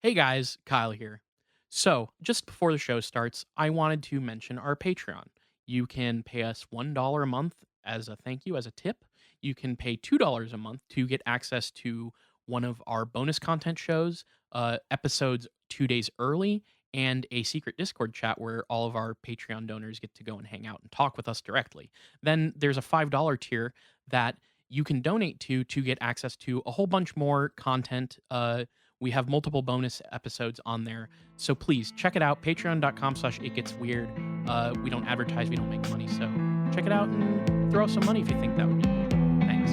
Hey guys, Kyle here. So, just before the show starts, I wanted to mention our Patreon. You can pay us $1 a month as a thank you, as a tip. You can pay $2 a month to get access to one of our bonus content shows, episodes 2 days early, and a secret Discord chat where all of our Patreon donors get to go and hang out and talk with us directly. Then there's a $5 tier that you can donate to get access to a whole bunch more content. We have multiple bonus episodes on there. So please check it out. Patreon.com/itgetsweird. We don't advertise, we don't make money. So check it out and throw us some money if you think that would be cool. Thanks.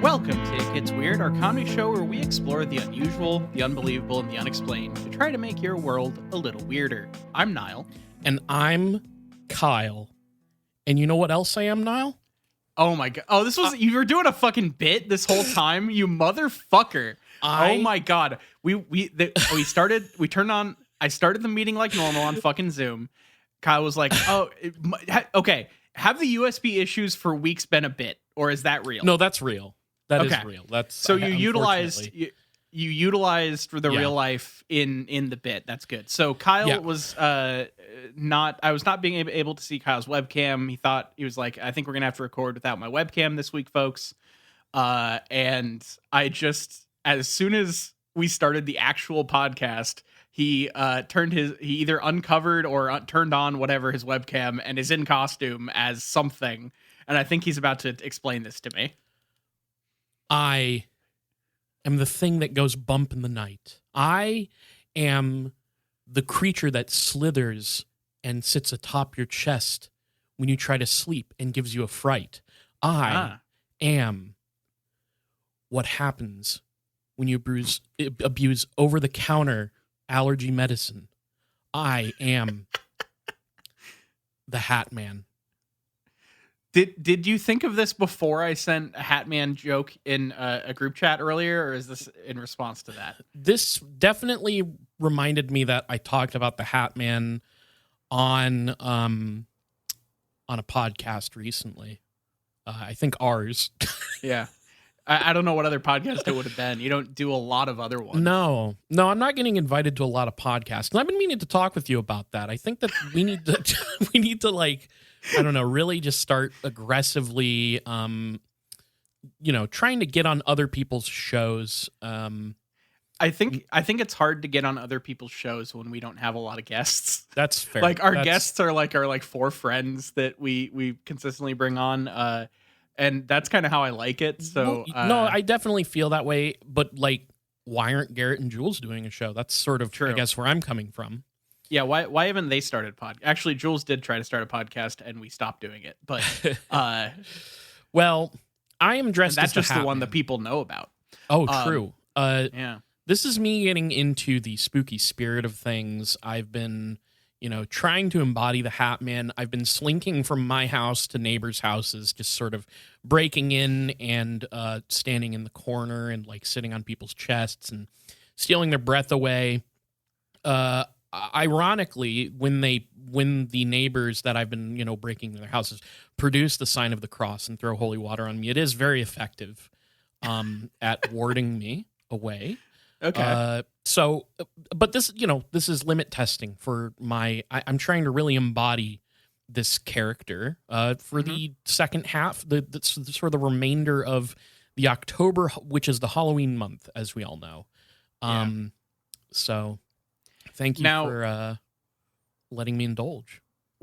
Welcome to It Gets Weird, our comedy show where we explore the unusual, the unbelievable, and the unexplained to try to make your world a little weirder. I'm Nile. And I'm Kyle. And you know what else I am, Nile? Oh my god. Oh, you were doing a fucking bit this whole time, you motherfucker. Oh my god. I started the meeting like normal on fucking Zoom. Kyle was like, okay, have the USB issues for weeks been a bit, or is that real? No, that's real. That is real. That's so you utilized for the real life in the bit. That's good. So Kyle was I was not being able to see Kyle's webcam. He was like, I think we're gonna have to record without my webcam this week, folks. And I just, as soon as we started the actual podcast, he either uncovered or turned on whatever his webcam and is in costume as something. And I think he's about to explain this to me. I am the thing that goes bump in the night. I am the creature that slithers and sits atop your chest when you try to sleep and gives you a fright. I am what happens when you abuse over-the-counter allergy medicine. I am the Hat Man. Did you think of this before I sent a Hat Man joke in a group chat earlier, or is this in response to that? This definitely reminded me that I talked about the Hat Man on a podcast recently. I think ours. Yeah. I don't know what other podcast it would have been. You don't do a lot of other ones. No, I'm not getting invited to a lot of podcasts. And I've been meaning to talk with you about that. I think that we need to like, I don't know, really just start aggressively, trying to get on other people's shows. I think it's hard to get on other people's shows when we don't have a lot of guests. That's fair. Like our guests are our four friends that we consistently bring on. And that's kind of how I like it. So no, I definitely feel that way. But like, why aren't Garrett and Jules doing a show? That's sort of, true. I guess, where I'm coming from. Yeah, why haven't they started podcast? Actually, Jules did try to start a podcast, and we stopped doing it. But well, I am dressed. That's as just the one that people know about. Oh, true. Yeah, this is me getting into the spooky spirit of things. I've been, trying to embody the Hat Man. I've been slinking from my house to neighbors' houses, just sort of breaking in and standing in the corner and like sitting on people's chests and stealing their breath away. Ironically, when the neighbors that I've been, breaking into their houses produce the sign of the cross and throw holy water on me, it is very effective at warding me away. Okay. But this, this is limit testing for I'm trying to really embody this character for the second half, for the remainder of the October, which is the Halloween month, as we all know. So thank you for letting me indulge.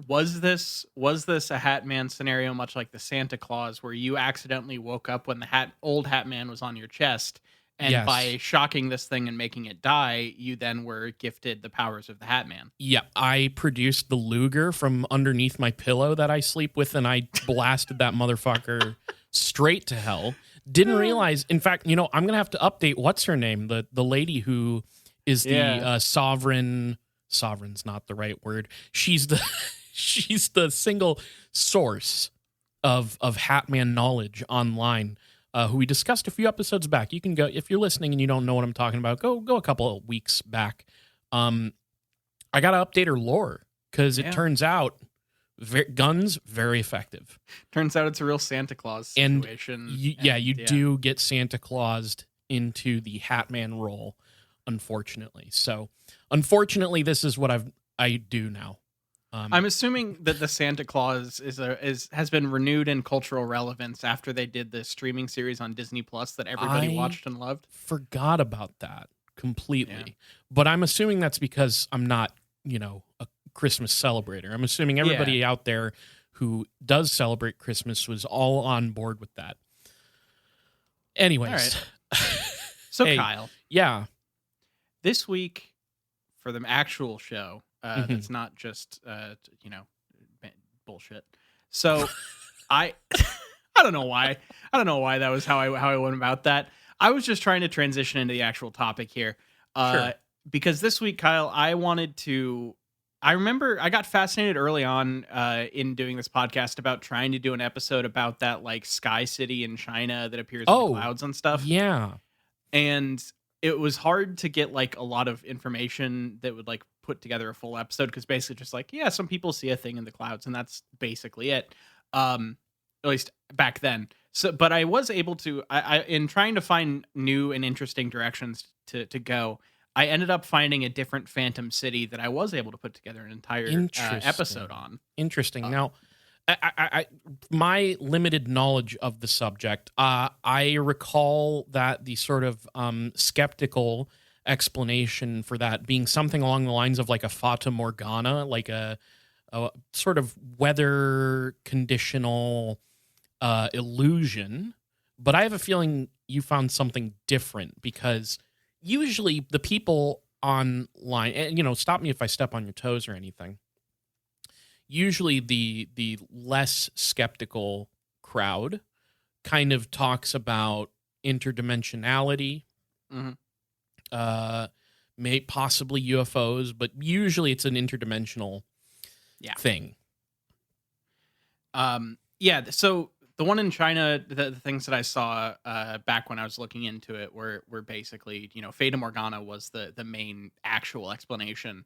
Was this a Hat Man scenario, much like the Santa Claus, where you accidentally woke up when the old Hat Man was on your chest? And by shocking this thing and making it die, you then were gifted the powers of the Hat Man. Yeah, I produced the Luger from underneath my pillow that I sleep with, and I blasted that motherfucker straight to hell. Didn't realize, in fact, I'm going to have to update, what's her name? The lady who is the sovereign's not the right word. She's the single source of Hat Man knowledge online. Who we discussed a few episodes back. You can go, if you're listening and you don't know what I'm talking about, go a couple of weeks back. I I gotta update her lore because it Yeah. turns out guns very effective. Turns out it's a real Santa Claus And situation. you do get Santa Claused into the Hat Man role, unfortunately. So, unfortunately, this is what I do now. I'm assuming that the Santa Claus has been renewed in cultural relevance after they did the streaming series on Disney Plus that everybody I watched and loved. forgot about that completely, Yeah. but I'm assuming that's because I'm not, a Christmas celebrator. I'm assuming everybody out there who does celebrate Christmas was all on board with that. Anyways, All right. So hey, Kyle, yeah, this week for the actual show, that's not just bullshit. So I I don't know why. I don't know why that was how I went about that. I was just trying to transition into the actual topic here. Sure. Because this week, Kyle, I remember I got fascinated early on in doing this podcast about trying to do an episode about that like sky city in China that appears in the clouds and stuff. Yeah. And it was hard to get like a lot of information that would like put together a full episode because basically just like, yeah, some people see a thing in the clouds and that's basically it. At least back then. So, but I was able to, I in trying to find new and interesting directions to go, I ended up finding a different Phantom City that I was able to put together an entire episode on. Interesting. Now, I my limited knowledge of the subject, I recall that the sort of skeptical explanation for that being something along the lines of like a Fata Morgana, like a sort of weather conditional illusion. But I have a feeling you found something different because usually the people online, and stop me if I step on your toes or anything. Usually the less skeptical crowd kind of talks about interdimensionality, may possibly UFOs, but usually it's an interdimensional thing. So the one in China, the things that I saw back when I was looking into it were basically, Fata Morgana was the main actual explanation.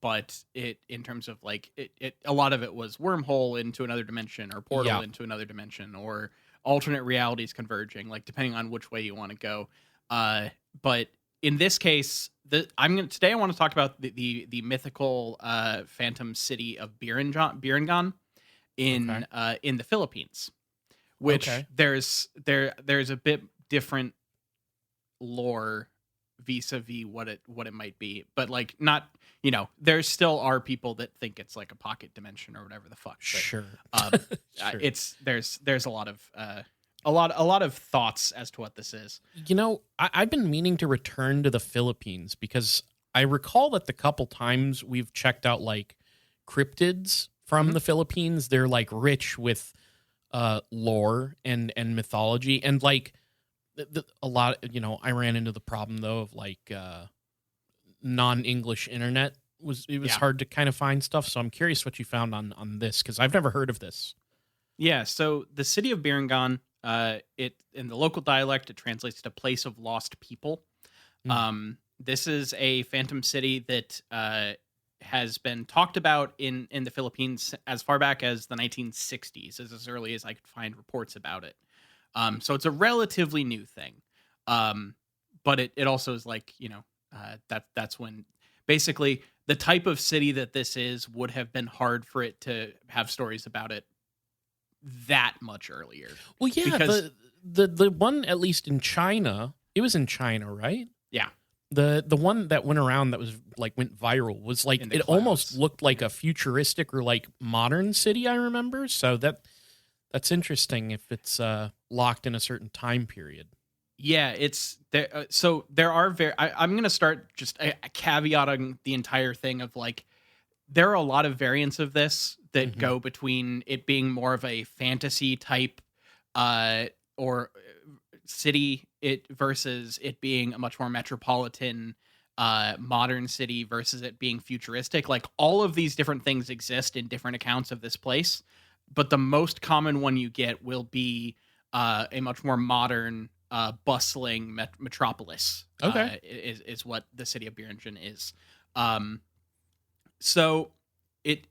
But it, in terms of like it a lot of it was wormhole into another dimension or portal into another dimension or alternate realities converging, like depending on which way you want to go. But in this case, today I want to talk about the mythical phantom city of Biringan in the Philippines, which there's a bit different lore vis-a-vis what it might be, but like not, there still are people that think it's like a pocket dimension or whatever the fuck. But, sure. There's a lot of thoughts as to what this is. I've been meaning to return to the Philippines because I recall that the couple times we've checked out like cryptids from the Philippines, they're like rich with lore and mythology, and like a lot. I ran into the problem though of like non-English internet. It was hard to kind of find stuff. So I'm curious what you found on this because I've never heard of this. Yeah. So the city of Biringan, it in the local dialect it translates to place of lost people. This is a phantom city that has been talked about in the Philippines as far back as the 1960s, as early as I could find reports about it. So it's a relatively new thing. But it also is like, that's when basically the type of city that this is would have been hard for it to have stories about it that much earlier. Well, yeah, because the one, at least in China, it was in China, right? Yeah. The one that went around that was like went viral was like it almost looked like a futuristic or like modern city, I remember. So that's interesting if it's locked in a certain time period. Yeah, it's there. So there are I'm going to start just a caveating the entire thing of like there are a lot of variants of this that go between it being more of a fantasy type or city versus it being a much more metropolitan modern city versus it being futuristic. Like all of these different things exist in different accounts of this place, but the most common one you get will be a much more modern bustling metropolis. Okay. Is what the city of Biringen is. Um, so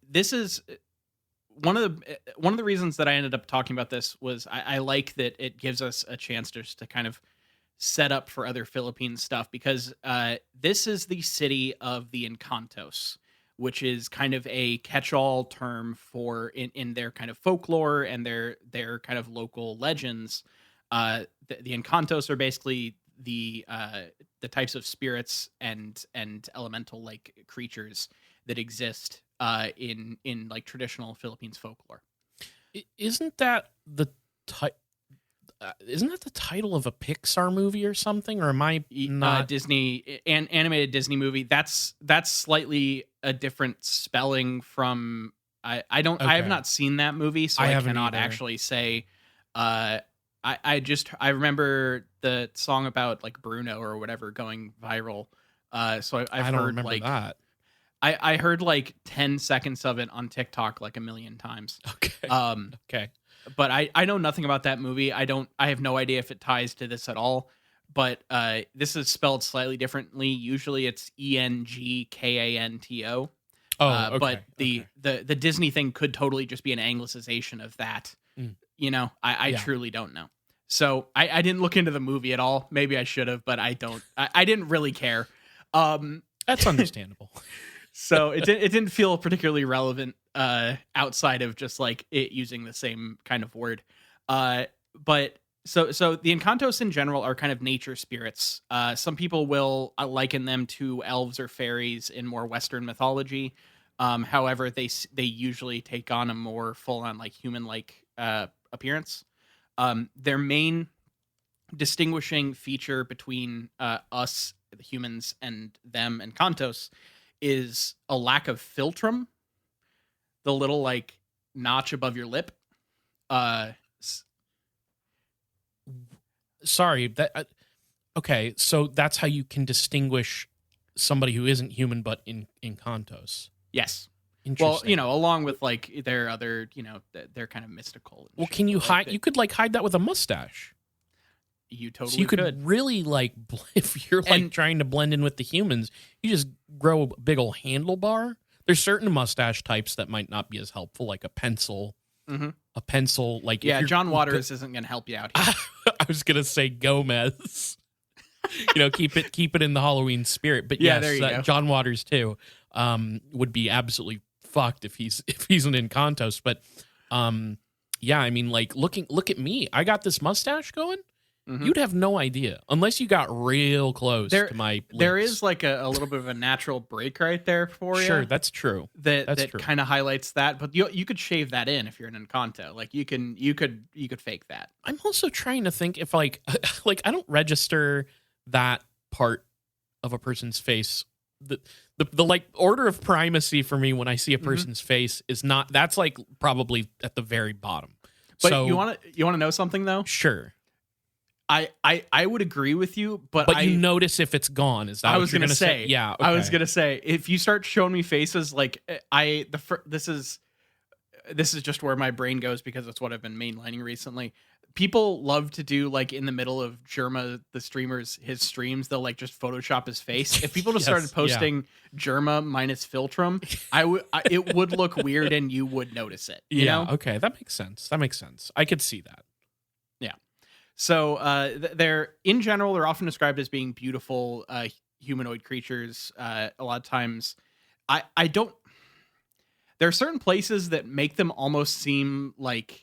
this is one of the reasons that I ended up talking about this was I like that it gives us a chance just to kind of set up for other Philippine stuff because this is the city of the Encantos, which is kind of a catch-all term for in their kind of folklore and their kind of local legends. The Encantos are basically the types of spirits and elemental like creatures that exist in like traditional Philippines folklore. Isn't that the isn't that the title of a Pixar movie or something? Or am I not Disney and animated Disney movie? That's slightly a different spelling from. I don't. I have Okay. not seen that movie, so I haven't cannot either. actually say. I remember the song about like Bruno or whatever going viral. So I've I don't heard remember like that. I heard like 10 seconds of it on TikTok like a million times. Okay. Okay. But I know nothing about that movie. I have no idea if it ties to this at all. But this is spelled slightly differently. Usually it's Engkanto. Oh, okay. But Okay. the Disney thing could totally just be an anglicization of that. Mm. You know, I Yeah. truly don't know. So I didn't look into the movie at all. Maybe I should have, but I don't. I didn't really care. That's understandable. So it didn't feel particularly relevant outside of just like it using the same kind of word. But so the Encantos in general are kind of nature spirits. Some people will liken them to elves or fairies in more Western mythology. However, they usually take on a more full on like human like appearance. Their main distinguishing feature between us the humans and them and Encantos is a lack of philtrum, the little like notch above your lip. Sorry, that okay, so that's how you can distinguish somebody who isn't human but in Encantos. Yes. Well, Interesting. along with like their other, they're kind of mystical. Well, can you hide? You could like hide that with a mustache. You totally So you could really like if you're like trying to blend in with the humans, you just grow a big old handlebar. There's certain mustache types that might not be as helpful, like a pencil. Mm-hmm. A pencil, like yeah, John Waters isn't going to help you out here. I was gonna say Gomez. Keep it in the Halloween spirit. But yeah, yes, there you go. John Waters too would be absolutely fucked if he's an Encantos. But yeah, I mean, like look at me. I got this mustache going. Mm-hmm. You'd have no idea unless you got real close to my lips. There is like a little bit of a natural break right there for you. Sure, that's true. That kind of highlights that, but you could shave that in if you're an Encanto. Like you could fake that. I'm also trying to think if like I don't register that part of a person's face. The like order of primacy for me when I see a person's face is not that's like probably at the very bottom. But so, you want to know something though? Sure. I would agree with you, but you notice if it's gone. Is that I what was you're gonna gonna say? Yeah, okay. I was gonna say if you start showing me faces, like this is just where my brain goes because it's what I've been mainlining recently. People love to do like in the middle of Germa, the streamers, his streams, they'll like just Photoshop his face. If people just started posting Germa minus Philtrum, it would look weird and you would notice it. You know? Okay, that makes sense. I could see that. Yeah. So they're in general, they're often described as being beautiful humanoid creatures. A lot of times, I don't. There are certain places that make them almost seem like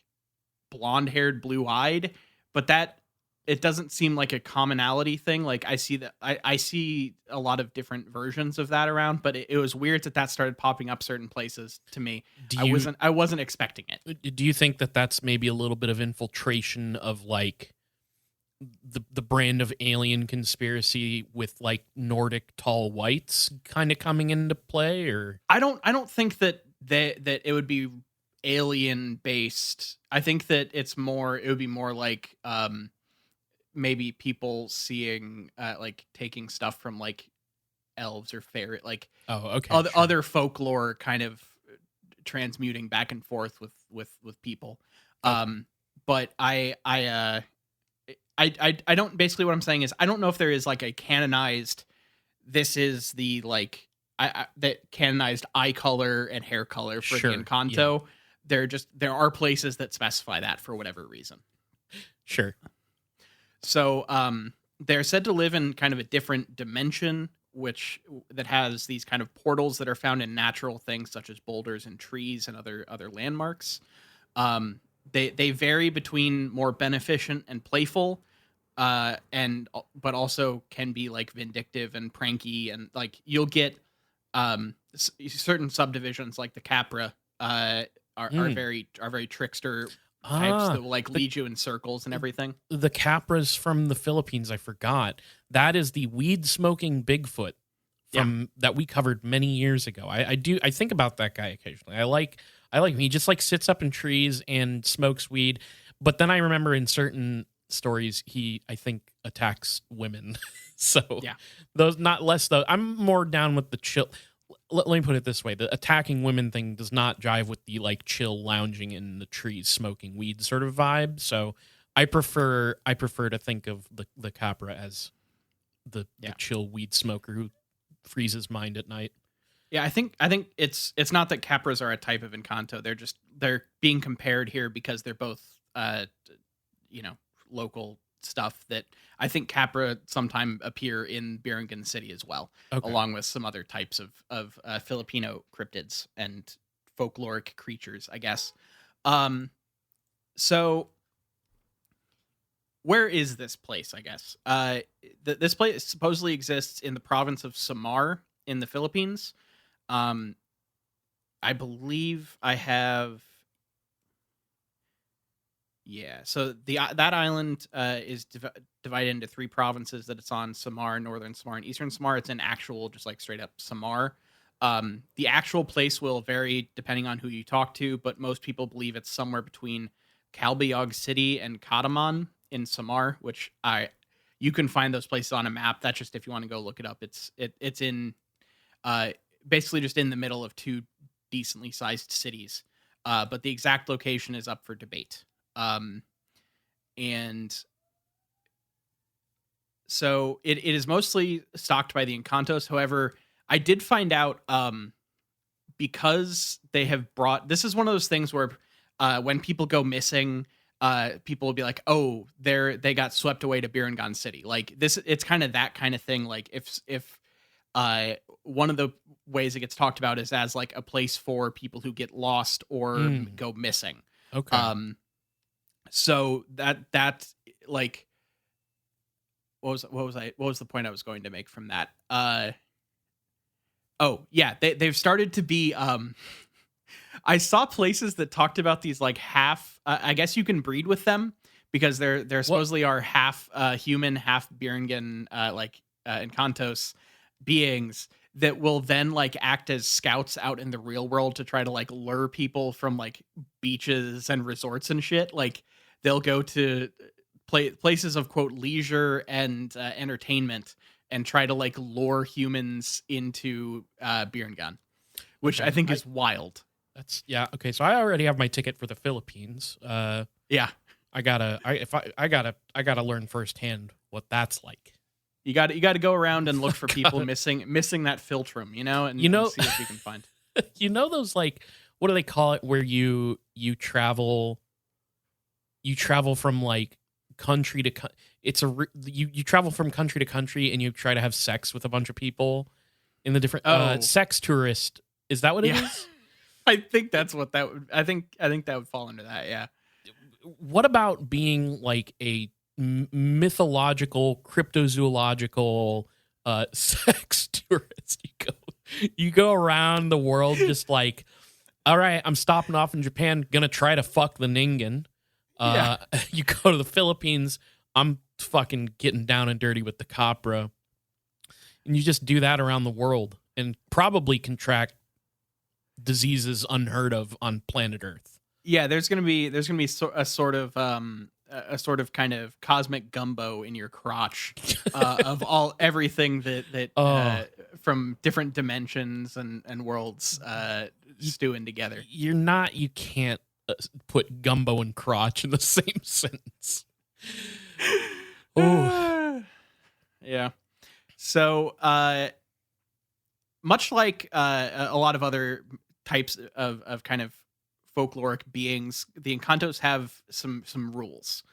blonde-haired, blue-eyed, but that it doesn't seem like a commonality thing. Like I see that I see a lot of different versions of that around, but it was weird that started popping up certain places to me. I wasn't expecting it. Do you think that that's maybe a little bit of infiltration of like the brand of alien conspiracy with like Nordic tall whites kind of coming into play? Or I don't think that it would be alien based. I think that it would be more like maybe people seeing like taking stuff from like elves or fairy, like other folklore kind of transmuting back and forth with people. But I don't, basically what I'm saying is I don't know if there is like a canonized, this is the like that canonized eye color and hair color for the Sure. Yeah. Encanto. There are places that specify that for whatever reason. Sure. So they're said to live in kind of a different dimension, that has these kind of portals that are found in natural things such as boulders and trees and other landmarks. They vary between more beneficent and playful, but also can be like vindictive and pranky, and like you'll get certain subdivisions like the Capra Mm. are very trickster types Ah, that will like the lead you in circles and everything. the Capras from the Philippines, I forgot. That is the weed smoking Bigfoot Yeah. from that we covered many years ago. I think about that guy occasionally. I like him. He just like sits up in trees and smokes weed. But then I remember in certain stories he I think attacks women. So Yeah. those not less though. I'm more down with the chill. Let me put it this way: the attacking women thing does not jive with the like chill lounging in the trees smoking weed sort of vibe. So I prefer to think of the Capra as the Yeah. chill weed smoker who frees his mind at night. Yeah, I think it's not that Capras are a type of Encanto. They're being compared here because they're both you know, local stuff that I think Capra sometime appear in Biringan City as well, Okay. along with some other types of Filipino cryptids and folkloric creatures, I guess. Um, so where is this place? I guess this place supposedly exists in the province of Samar in the Philippines. Um, I believe I have. Yeah, so that island is divided into three provinces that it's on: Samar, Northern Samar, and Eastern Samar. It's an actual, just like straight up Samar. The actual place will vary depending on who you talk to, but most people believe it's somewhere between Calbayog City and Kataman in Samar, which I you can find those places on a map. That's just if you want to go look it up. It's in uh, basically just in the middle of two decently sized cities, but the exact location is up for debate. Um, and so it is mostly stocked by the Encantos. However, I did find out because they have brought this is one of those things where when people go missing, people will be like, "Oh, they got swept away to Biringan City." Like this, it's kind of that kind of thing. Like if one of the ways it gets talked about is as like a place for people who get lost or Mm, go missing. okay. Um, so that like what was the point I was going to make from that? Oh yeah, they've started to be I saw places that talked about these like half I guess you can breed with them because they're What? supposedly are half human, half Biringan Encantos beings that will then like act as scouts out in the real world to try to like lure people from like beaches and resorts and shit. Like they'll go to places of quote leisure and entertainment and try to like lure humans into beer and gun, which I Okay. think I is wild. That's yeah. Okay. So I already have my ticket for the Philippines. Yeah, I gotta. I if I gotta learn firsthand what that's like. you got to go around and look for people God. missing that philtrum, you know, You and know, see what you can find. you know those like what do they call it where you travel from like country to it's you travel from country to country and you try to have sex with a bunch of people in the different Oh, sex tourist. Is that what it yeah. is? I think that's what that would. I think that would fall under that. Yeah. What about being like a mythological cryptozoological sex tourist? You go around the world just like, all right, I'm stopping off in Japan, gonna try to fuck the Ningen. Yeah. You go to the Philippines, I'm fucking getting down and dirty with the Capra. And you just do that around the world and probably contract diseases unheard of on planet Earth. Yeah, there's gonna be a sort of kind of cosmic gumbo in your crotch of all everything that Oh, from different dimensions and worlds you, stewing together. you can't put gumbo and crotch in the same sentence. Oh, Yeah. So much like a lot of other types of kind of folkloric beings, the Encantos have some rules.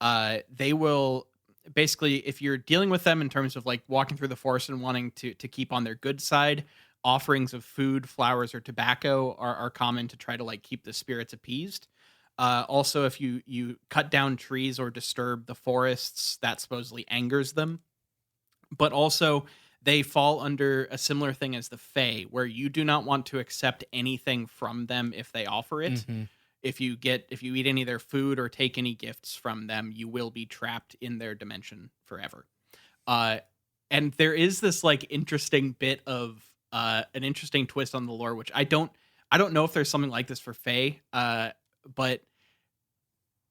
They will basically, if you're dealing with them in terms of like walking through the forest and wanting to keep on their good side, offerings of food, flowers, or tobacco are common to try to like keep the spirits appeased. Also, if you cut down trees or disturb the forests, that supposedly angers them. But also, they fall under a similar thing as the Fae, where you do not want to accept anything from them if they offer it. Hmm. If you eat any of their food or take any gifts from them, you will be trapped in their dimension forever. Uh, and there is this like interesting bit of an interesting twist on the lore, which I don't know if there's something like this for Fae, but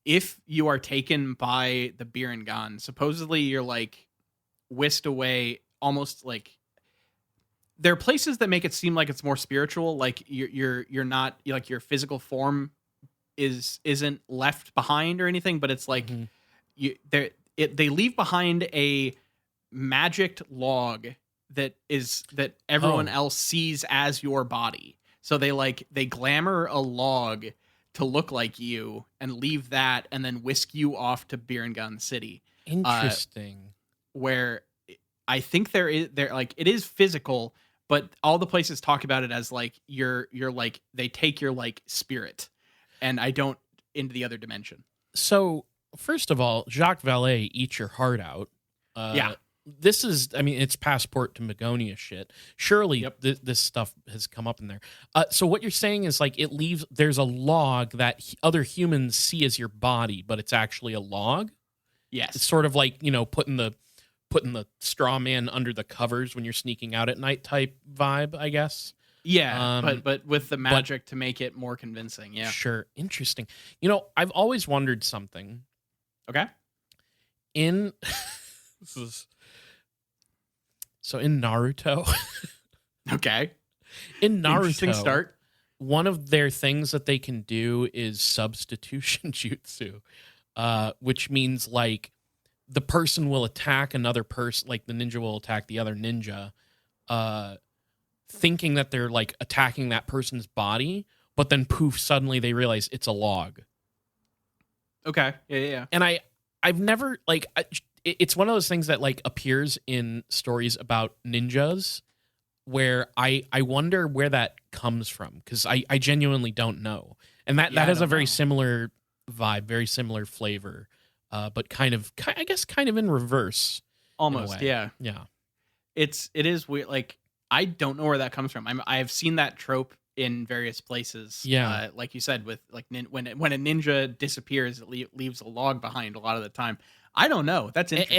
if you are taken by the Biringan, supposedly you're like whisked away, almost like there are places that make it seem like it's more spiritual, like you're not like your physical form isn't left behind or anything, but it's like Hmm. they leave behind a magicked log that everyone Oh, else sees as your body. So they glamour a log to look like you and leave that and then whisk you off to Biringan City. Uh interesting. where I think there like it is physical, but all the places talk about it as like you're like they take your like spirit and I don't into the other dimension. So, first of all, Jacques Vallée, Eat Your Heart Out. Yeah. This is, I mean, it's Passport to Magonia shit. Surely Yep. this stuff has come up in there. So, what you're saying is like it leaves, there's a log that other humans see as your body, but it's actually a log. It's Yes. sort of like, putting the straw man under the covers when you're sneaking out at night type vibe, I guess. Yeah, Um, but with the but magic to make it more convincing. Yeah. sure, interesting. I've always wondered something Okay. in this is so in Naruto. Okay. In Interesting Naruto, start. one of their things that they can do is substitution jutsu, which means like the person will attack another person, like the ninja will attack the other ninja, uh, thinking that they're like attacking that person's body, but then poof, suddenly they realize it's a log. Okay. Yeah, yeah, yeah. And I've never like it's one of those things that like appears in stories about ninjas where I wonder where that comes from because I genuinely don't know. And that Yeah, I has a don't very know. similar vibe, very similar flavor, but I guess kind of in reverse in a Almost, way. yeah. Yeah. It is weird. Like I don't know where that comes from. I've seen that trope in various places. Yeah. Like you said, with like when a ninja disappears, it leaves a log behind a lot of the time. I don't know. That's interesting.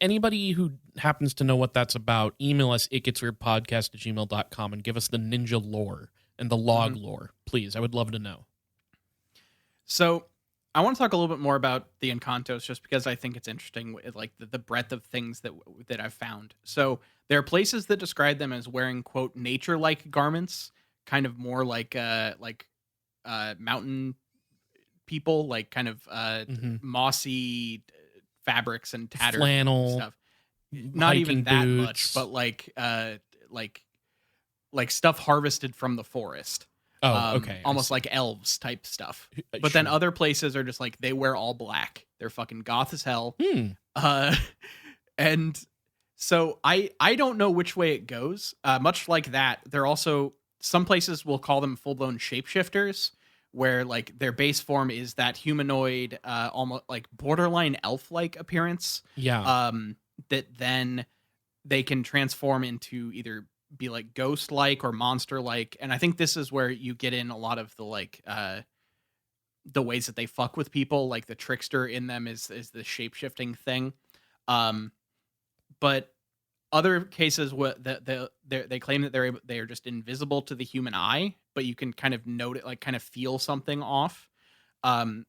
Anybody who happens to know what that's about, email us itgetsweirdpodcast@gmail.com and give us the ninja lore and the log Mhm. lore, please. I would love to know. So I want to talk a little bit more about the Encantos, just because I think it's interesting, like the breadth of things that I've found. So there are places that describe them as wearing quote nature-like garments, kind of more like mountain people, like kind of Hmm. mossy fabrics and tattered Flannel, stuff. Not even hiking that much, boots. but like like stuff harvested from the forest. Oh, okay. I Almost see. like elves type stuff. But then Sure. other places are just like they wear all black. They're fucking goth as hell. Hmm. Uh and so I don't know which way it goes. Much like that, they're also some places will call them full-blown shapeshifters, where like their base form is that humanoid, almost like borderline elf-like appearance. Yeah. Um, that then they can transform into either be like ghost like or monster like. And I think this is where you get in a lot of the like the ways that they fuck with people, like the trickster in them is the shape-shifting thing. Um but other cases what they claim that they are just invisible to the human eye, but you can kind of note it, like kind of feel something off. Um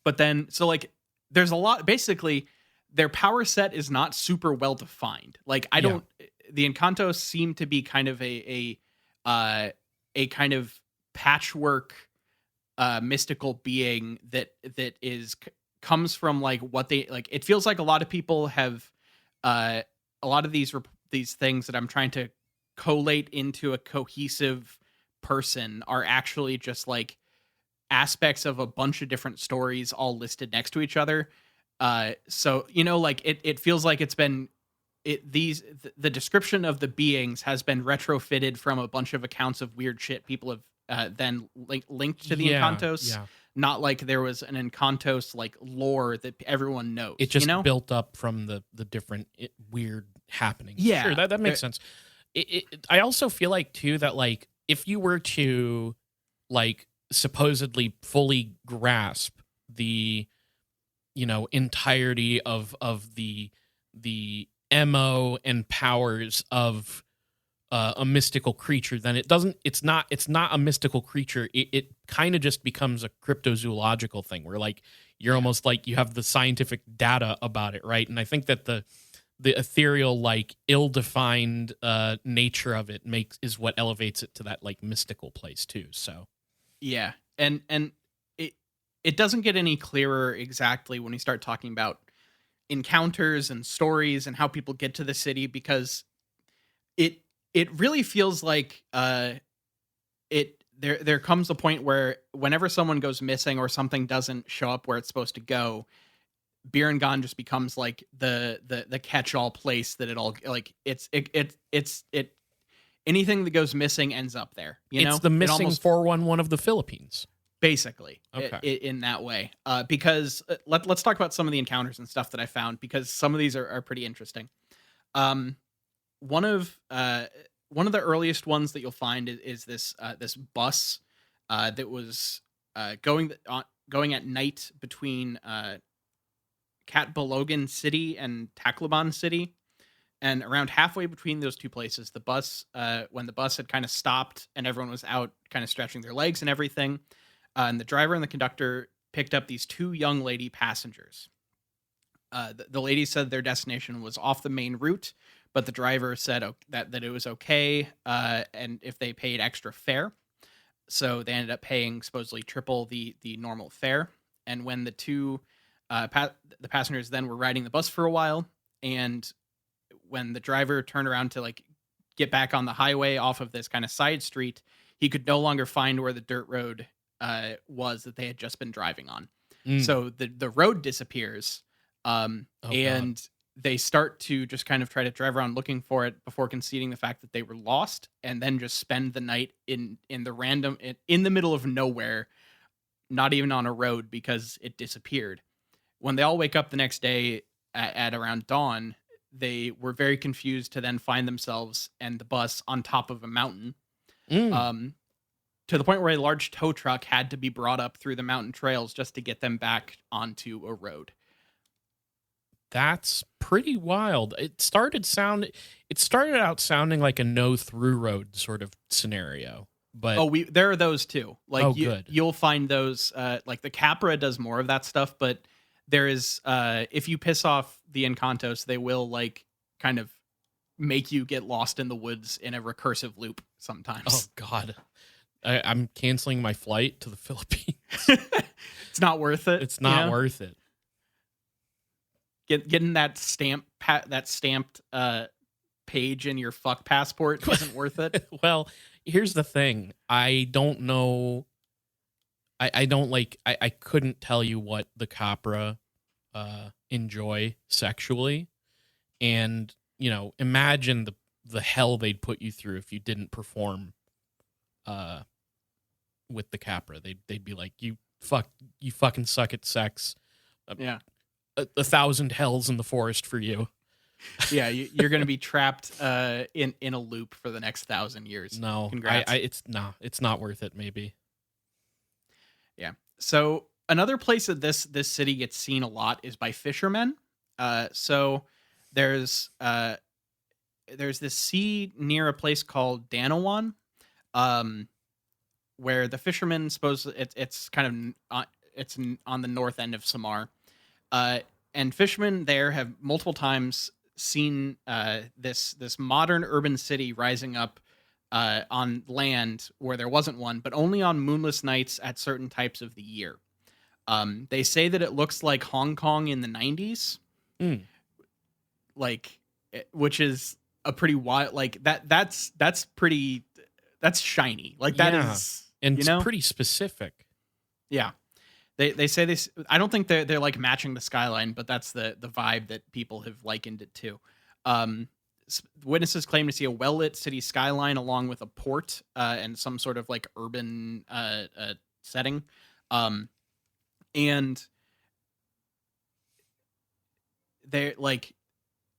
but then so like there's a lot basically their power set is not super well defined. Like I Yeah. don't the Encantos seem to be kind of a kind of patchwork mystical being that comes from like what they like. It feels like a lot of people have uh a lot of these things that I'm trying to collate into a cohesive person are actually just like aspects of a bunch of different stories all listed next to each other. So like it feels like it's been the description of the beings has been retrofitted from a bunch of accounts of weird shit people have then linked to the Yeah, Engkantos. yeah. Not like there was an Engkantos like lore that everyone knows. It just built up from the different weird happenings. Sure, Yeah, that makes sense. I also feel like too that like if you were to like supposedly fully grasp the entirety of the mo and powers of a mystical creature, then it's not a mystical creature. It kind of just becomes a cryptozoological thing where like you're almost like you have the scientific data about it, right? And I think that the ethereal, like ill-defined nature of it is what elevates it to that like mystical place too. So yeah, and it doesn't get any clearer exactly when we start talking about encounters and stories and how people get to the city, because it really feels like there comes a point where whenever someone goes missing or something doesn't show up where it's supposed to go, Biringan just becomes like the catch-all place that it all like it's anything that goes missing ends up there. it's the It missing almost 411 of the Philippines. basically Okay. in that way. Because let's talk about some of the encounters and stuff that I found, because some of these are pretty interesting. Um, one of the earliest ones that you'll find is this this bus that was going at night between Catbalogan City and Tacloban City. And around halfway between those two places, the bus, when the bus had kind of stopped and everyone was out kind of stretching their legs and everything, and the driver and the conductor picked up these two young lady passengers. The ladies said their destination was off the main route, but the driver said that it was okay, and if they paid extra fare. So they ended up paying supposedly triple the normal fare. And when the two the passengers then were riding the bus for a while, and when the driver turned around to like get back on the highway off of this kind of side street, he could no longer find where the dirt road was that they had just been driving on. Mm. So the road disappears, Oh, and God. they start to just kind of try to drive around looking for it before conceding the fact that they were lost, and then just spend the night in the random in the middle of nowhere, not even on a road, because it disappeared. When they all wake up the next day at around dawn, they were very confused to then find themselves and the bus on top of a mountain, Mm. um, to the point where a large tow truck had to be brought up through the mountain trails just to get them back onto a road. That's pretty wild. It started out sounding like a no through road sort of scenario, but Oh, there are those too. Like good. you'll find those. Like the Capra does more of that stuff, but there is if you piss off the Engkantos, they will like kind of make you get lost in the woods in a recursive loop Oh sometimes. God, I'm canceling my flight to the Philippines. It's not worth it. It's not worth it. Getting that stamped page in your fuck passport isn't worth it. Well, here's the thing. I don't know. I don't like. I couldn't tell you what the Capra enjoy sexually, and imagine the hell they'd put you through if you didn't perform with the Capra. They'd be like, you fucking suck at sex. Yeah. 1,000 hells in the forest for you. Yeah, you're going to be trapped in a loop for the next 1,000 years. No, Congrats. It's not worth it. Maybe. Yeah. So another place that this city gets seen a lot is by fishermen. So there's this sea near a place called Danawan, where the fishermen suppose it's kind of it's on the north end of Samar. And fishermen there have multiple times seen this modern urban city rising up on land where there wasn't one, but only on moonless nights at certain types of the year. They say that it looks like Hong Kong in the 90s, Mm. which is a pretty wild, like that's pretty, that's shiny. Like that Yeah, is, and you it's know? pretty specific. Yeah. They say this, I don't think they're like matching the skyline, but that's the vibe that people have likened it to. Um, Witnesses claim to see a well-lit city skyline along with a port and some sort of like urban setting. Um, and they're like,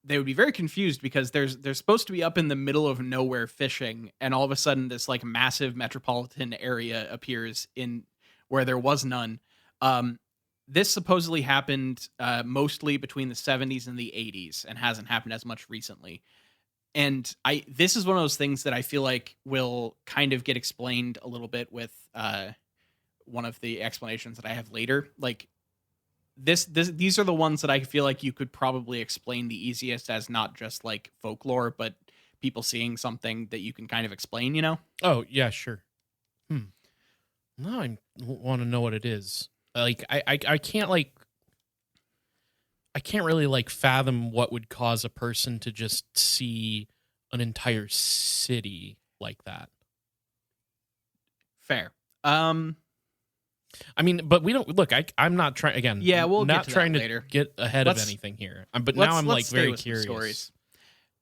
they would be very confused because they're supposed to be up in the middle of nowhere fishing, and all of a sudden this like massive metropolitan area appears in where there was none. Um, this supposedly happened mostly between the 70s and the 80s and hasn't happened as much recently. And I this is one of those things that I feel like will kind of get explained a little bit with one of the explanations that I have later. Like these are the ones that I feel like you could probably explain the easiest as not just like folklore, but people seeing something that you can kind of explain, you know? Oh yeah, sure. Now I want to know what it is. Like I can't like I can't really like fathom what would cause a person to just see an entire city like that. Fair. I mean, but we don't look. I'm not trying again. Yeah, we'll not get to trying that to later. get ahead of anything here. But now I'm like stay very with some curious. stories.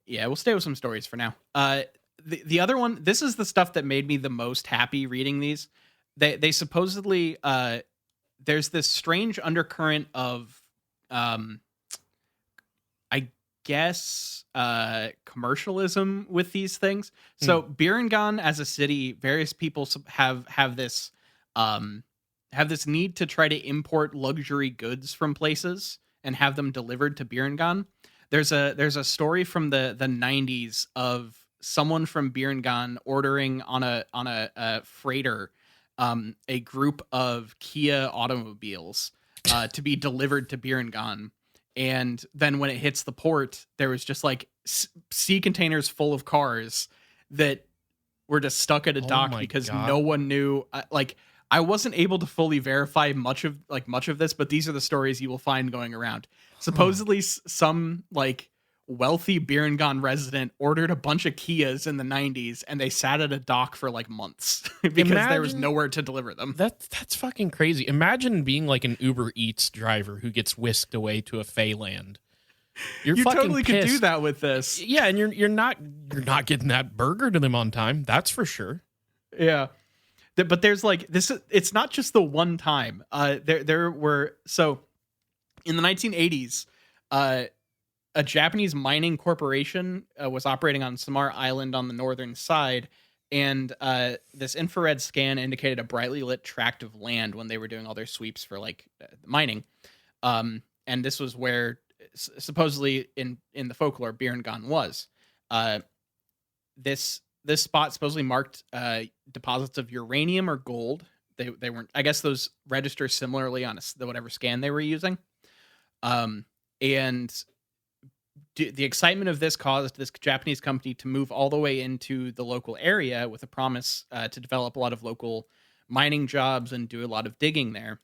Yeah, we'll stay with some stories for now. The other one, this is the stuff that made me the most happy reading these. They supposedly there's this strange undercurrent of I guess commercialism with these things. So Biringan as a city, various people have this need to try to import luxury goods from places and have them delivered to Biringan. There's a story from the 90s of someone from Biringan ordering on a freighter a group of Kia automobiles to be delivered to Biringan. And then when it hits the port, there was just like sea containers full of cars that were just stuck at a dock because God. no one knew. Like I wasn't able to fully verify much of this, but these are the stories you will find going around. Supposedly, some like wealthy Biringan resident ordered a bunch of Kias in the 90s, and they sat at a dock for like months because there was nowhere to deliver them. That's fucking crazy. Imagine being like an Uber Eats driver who gets whisked away to a Feyland. You totally could do that with this. Yeah, and you're not getting that burger to them on time. That's for sure. Yeah. But there's like this. It's not just the one time. There were so in the 1980s, a Japanese mining corporation was operating on Samar Island on the northern side, and this infrared scan indicated a brightly lit tract of land when they were doing all their sweeps for like mining. And this was where supposedly in the folklore Biringan was. This spot supposedly marked deposits of uranium or gold. They weren't. I guess those register similarly on whatever scan they were using. And the excitement of this caused this Japanese company to move all the way into the local area with a promise to develop a lot of local mining jobs and do a lot of digging there.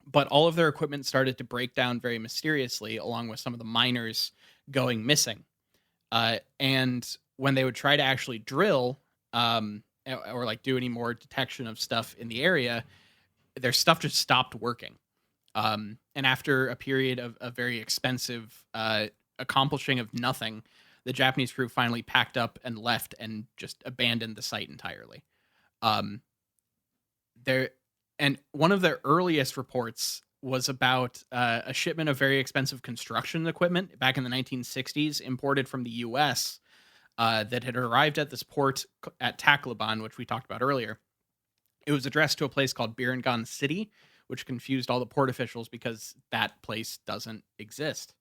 But all of their equipment started to break down very mysteriously, along with some of the miners going missing. And when they would try to actually drill or like do any more detection of stuff in the area, their stuff just stopped working. And after a period of a very expensive accomplishing of nothing, the Japanese crew finally packed up and left and just abandoned the site entirely. And one of their earliest reports was about a shipment of very expensive construction equipment back in the 1960s, imported from the U.S., that had arrived at this port at Tacloban, which we talked about earlier. It was addressed to a place called Biringan City, which confused all the port officials because that place doesn't exist.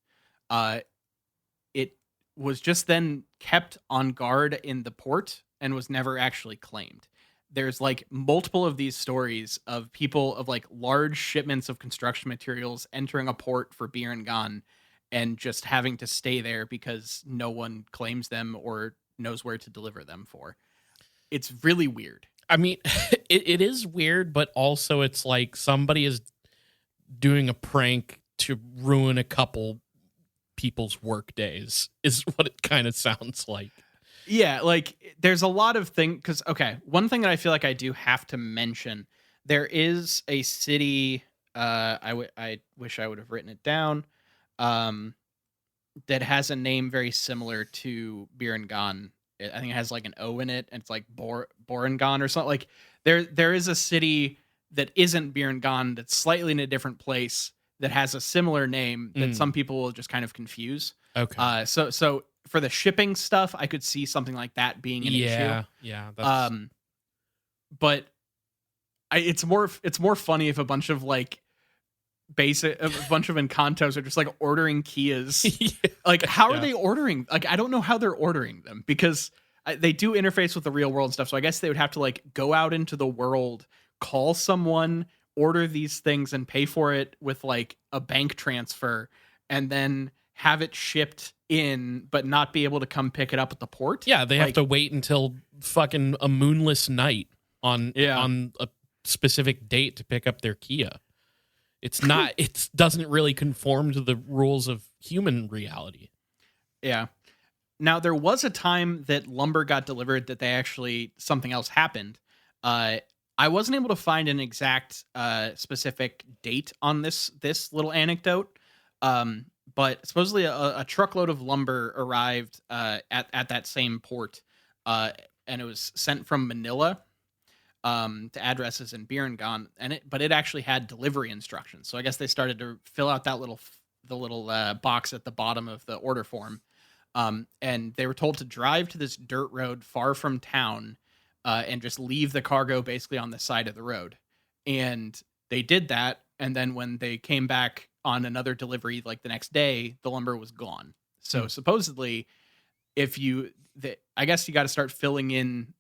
It was just then kept on guard in the port and was never actually claimed. There's like multiple of these stories of people of like large shipments of construction materials entering a port for Biringan and just having to stay there because no one claims them or knows where to deliver them for. It's really weird. I mean, it is weird, but also it's like somebody is doing a prank to ruin a couple people's work days is what it kind of sounds like. Yeah, like there's a lot of things because okay, one thing that I feel like I do have to mention, there is a city. I wish I would have written it down. Um, that has a name very similar to Biringan. I think it has like an O in it, and it's like Boringan or something. Like there is a city that isn't Biringan that's slightly in a different place that has a similar name that Mm, some people will just kind of confuse. okay. So for the shipping stuff, I could see something like that being an issue. Yeah, yeah, that's Um, but it's more funny if a bunch of like a bunch of Encantos are just like ordering Kias. yeah, Like, how are yeah. they ordering? Like, I don't know how they're ordering them because they do interface with the real world and stuff. So I guess they would have to like go out into the world, call someone, order these things, and pay for it with like a bank transfer, and then have it shipped in, but not be able to come pick it up at the port. Yeah, they have Like, to wait until fucking a moonless night yeah, on a specific date to pick up their Kia. It's not it doesn't really conform to the rules of human reality. yeah. Now there was a time that lumber got delivered that they actually something else happened. Uh, I wasn't able to find an exact specific date on this little anecdote, but supposedly a truckload of lumber arrived at that same port, uh, and it was sent from Manila to addresses in Birengan, but it actually had delivery instructions. So I guess they started to fill out the little box at the bottom of the order form, and they were told to drive to this dirt road far from town, and just leave the cargo basically on the side of the road. And they did that, and then when they came back on another delivery like the next day, the lumber was gone. So Hmm. supposedly, if you I guess you got to start filling in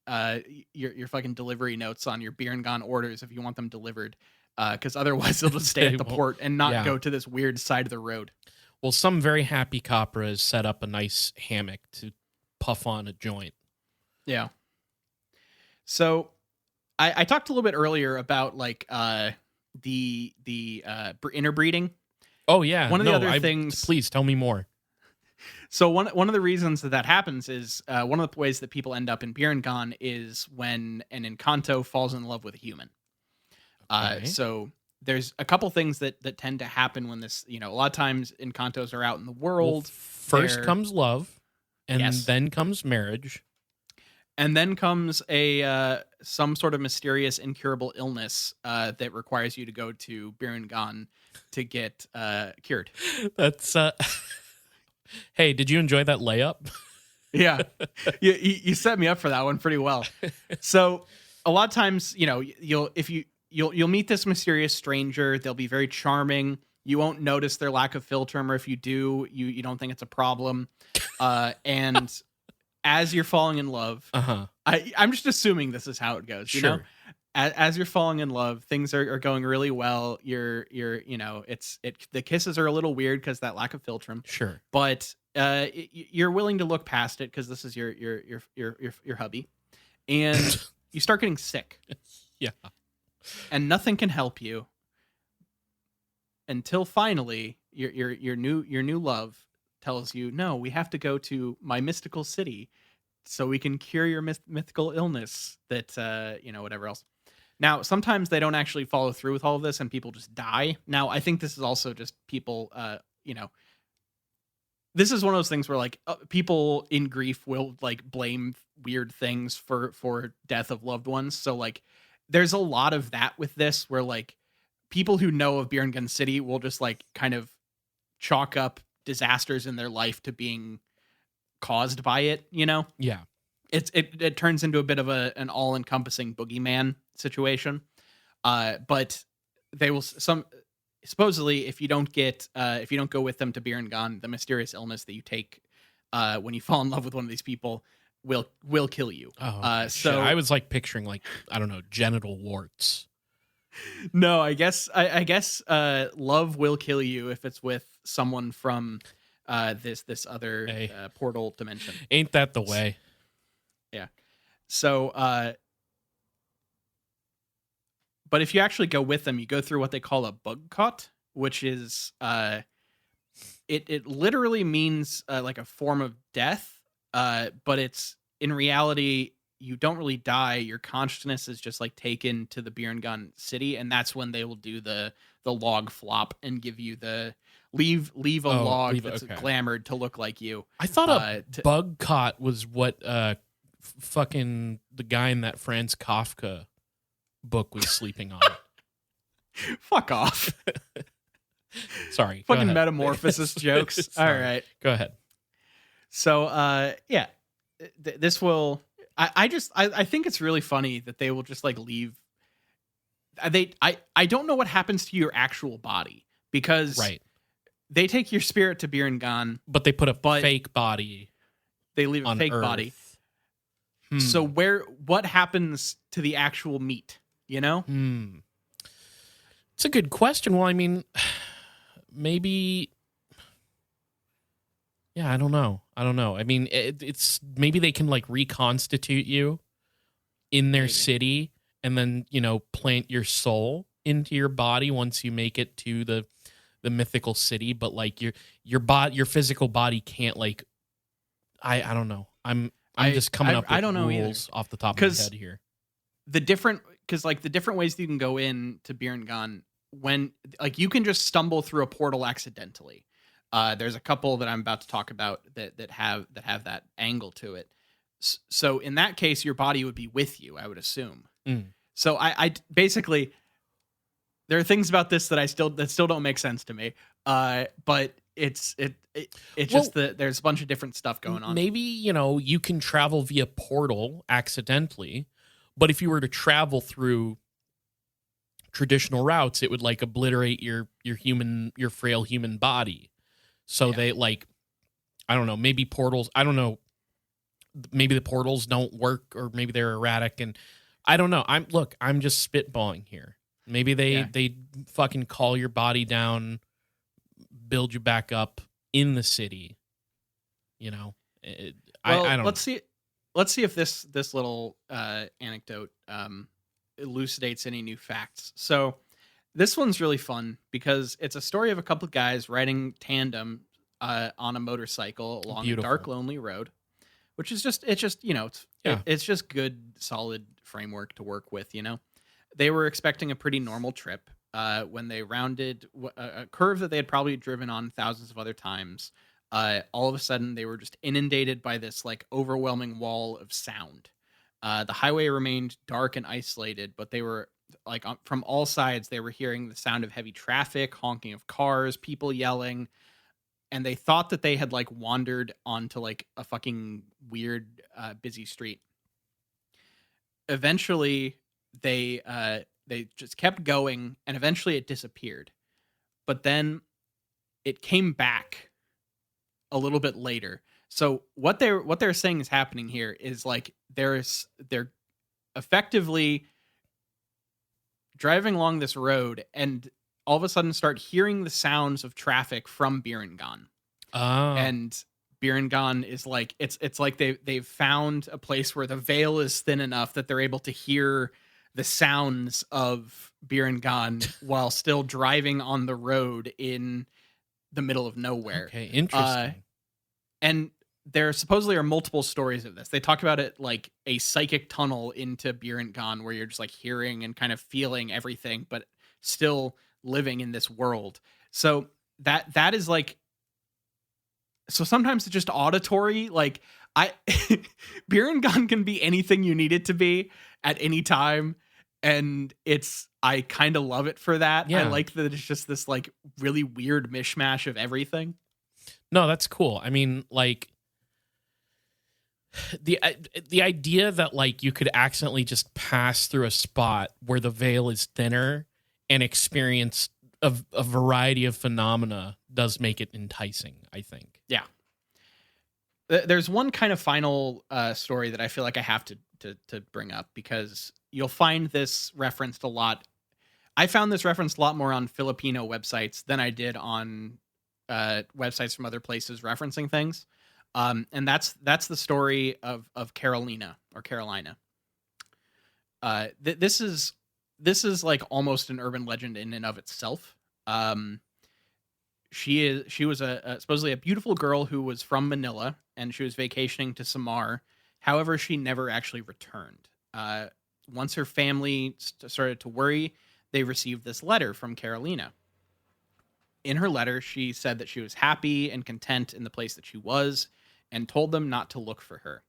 your fucking delivery notes on your beer and gone orders if you want them delivered, because otherwise they'll just stay They at the won't. port and not Yeah. go to this weird side of the road. Well, some very happy Capra has set up a nice hammock to puff on a joint. Yeah. So I talked a little bit earlier about like the interbreeding. Oh yeah, One of the no, other I things. please tell me more. So one of the reasons that happens is one of the ways that people end up in Birengon is when an Encanto falls in love with a human. Okay. So there's a couple things that tend to happen when this, a lot of times Encantos are out in the Well, world. first They're comes love, and Yes, then comes marriage. and then comes a some sort of mysterious incurable illness that requires you to go to Birengon to get cured. That's Hey, did you enjoy that layup? Yeah, you set me up for that one pretty well. So a lot of times, you'll meet this mysterious stranger. They'll be very charming. You won't notice their lack of filtrum, or if you do, you don't think it's a problem. And as you're falling in love, Uh-huh. I'm just assuming this is how it goes. Sure. As you're falling in love, things are going really well. The kisses are a little weird because that lack of filtrum, Sure. but you're willing to look past it because this is your hubby, and you start getting sick, Yeah. and nothing can help you until finally your new love tells you, no, we have to go to my mystical city so we can cure your mythical illness that whatever else. Now sometimes they don't actually follow through with all of this and people just die. Now I think this is also just people this is one of those things where like people in grief will like blame weird things for death of loved ones. So like there's a lot of that with this where like people who know of Birengen City will just like kind of chalk up disasters in their life to being caused by it. Yeah. It turns into a bit of an all-encompassing boogeyman situation. But they will supposedly if you don't go with them to Birengan, the mysterious illness that you take when you fall in love with one of these people will kill you. Oh, okay. Shit. So I was like picturing like, I don't know, genital warts. no, I guess love will kill you if it's with someone from this other Hey, portal dimension. ain't that the way? Yeah. So but if you actually go with them, you go through what they call a bug cut, which is It literally means like a form of death, but it's in reality you don't really die. Your consciousness is just like taken to the Biringan city, and that's when they will do the log flop and give you the leave a Oh, log leave it. that's Okay. glamored to look like you. I thought a To, bug cot was what fucking the guy in that Franz Kafka book was sleeping on. fuck off. Sorry. Go Fucking ahead. metamorphosis jokes. All Sorry. right. Go ahead. So yeah, this will. I think it's really funny that they will just like leave. I don't know what happens to your actual body because Right. they take your spirit to Biringan, But they put a but fake body they leave a on fake Earth. body. Hmm. So what happens to the actual meat? You know? It's a good question. Well, I mean, maybe. Yeah, I don't know. I mean, it's maybe they can like reconstitute you in their Maybe. city and then, plant your soul into your body once you make it to the mythical city, but like your physical body can't like I don't know. I'm just coming up with I don't know rules off the top of my head here. The different ways that you can go in to Biringan, when like you can just stumble through a portal accidentally. There's a couple that I'm about to talk about that have that angle to it. So in that case, your body would be with you, I would assume. So I basically, there are things about this that still don't make sense to me. But it's just that there's a bunch of different stuff going on. Maybe, you can travel via portal accidentally, but if you were to travel through traditional routes, it would like obliterate your frail human body. So they like, I don't know, maybe portals, I don't know, maybe the portals don't work or maybe they're erratic, and I don't know. I'm just spitballing here. Maybe they fucking call your body down, build you back up in the city. I don't let's see if this little anecdote elucidates any new facts. So this one's really fun because it's a story of a couple of guys riding tandem on a motorcycle along Beautiful. a dark, lonely road, which is it's just good, solid framework to work with. They were expecting a pretty normal trip when they rounded a curve that they had probably driven on thousands of other times. All of a sudden, they were just inundated by this like overwhelming wall of sound. The highway remained dark and isolated, but they were like from all sides, they were hearing the sound of heavy traffic, honking of cars, people yelling, and they thought that they had like wandered onto like a fucking weird, busy street. Eventually, they just kept going, and eventually it disappeared. But then it came back a little bit later. So what they're saying is happening here is like they're effectively driving along this road and all of a sudden start hearing the sounds of traffic from Biringan. And Biringan is like it's like they've found a place where the veil is thin enough that they're able to hear the sounds of Biringan while still driving on the road in the middle of nowhere. Okay, interesting. And there supposedly are multiple stories of this. They talk about it like a psychic tunnel into Biringan where you're just like hearing and kind of feeling everything, but still living in this world. So that is like, so sometimes it's just auditory. Like Biringan can be anything you need it to be at any time. And I kind of love it for that. Yeah. I like that it's just this like really weird mishmash of everything. No, that's cool. I mean, like the idea that like you could accidentally just pass through a spot where the veil is thinner and experience a variety of phenomena does make it enticing, I think. Yeah. There's one kind of final story that I feel like I have to bring up because you'll find this referenced a lot. I found this referenced a lot more on Filipino websites than I did on websites from other places referencing things. And that's the story of Carolina or Carolina. This is like almost an urban legend in and of itself. She was supposedly a beautiful girl who was from Manila, and she was vacationing to Samar. However, she never actually returned. Once her family started to worry, they received this letter from Carolina. In her letter, she said that she was happy and content in the place that she was, and told them not to look for her.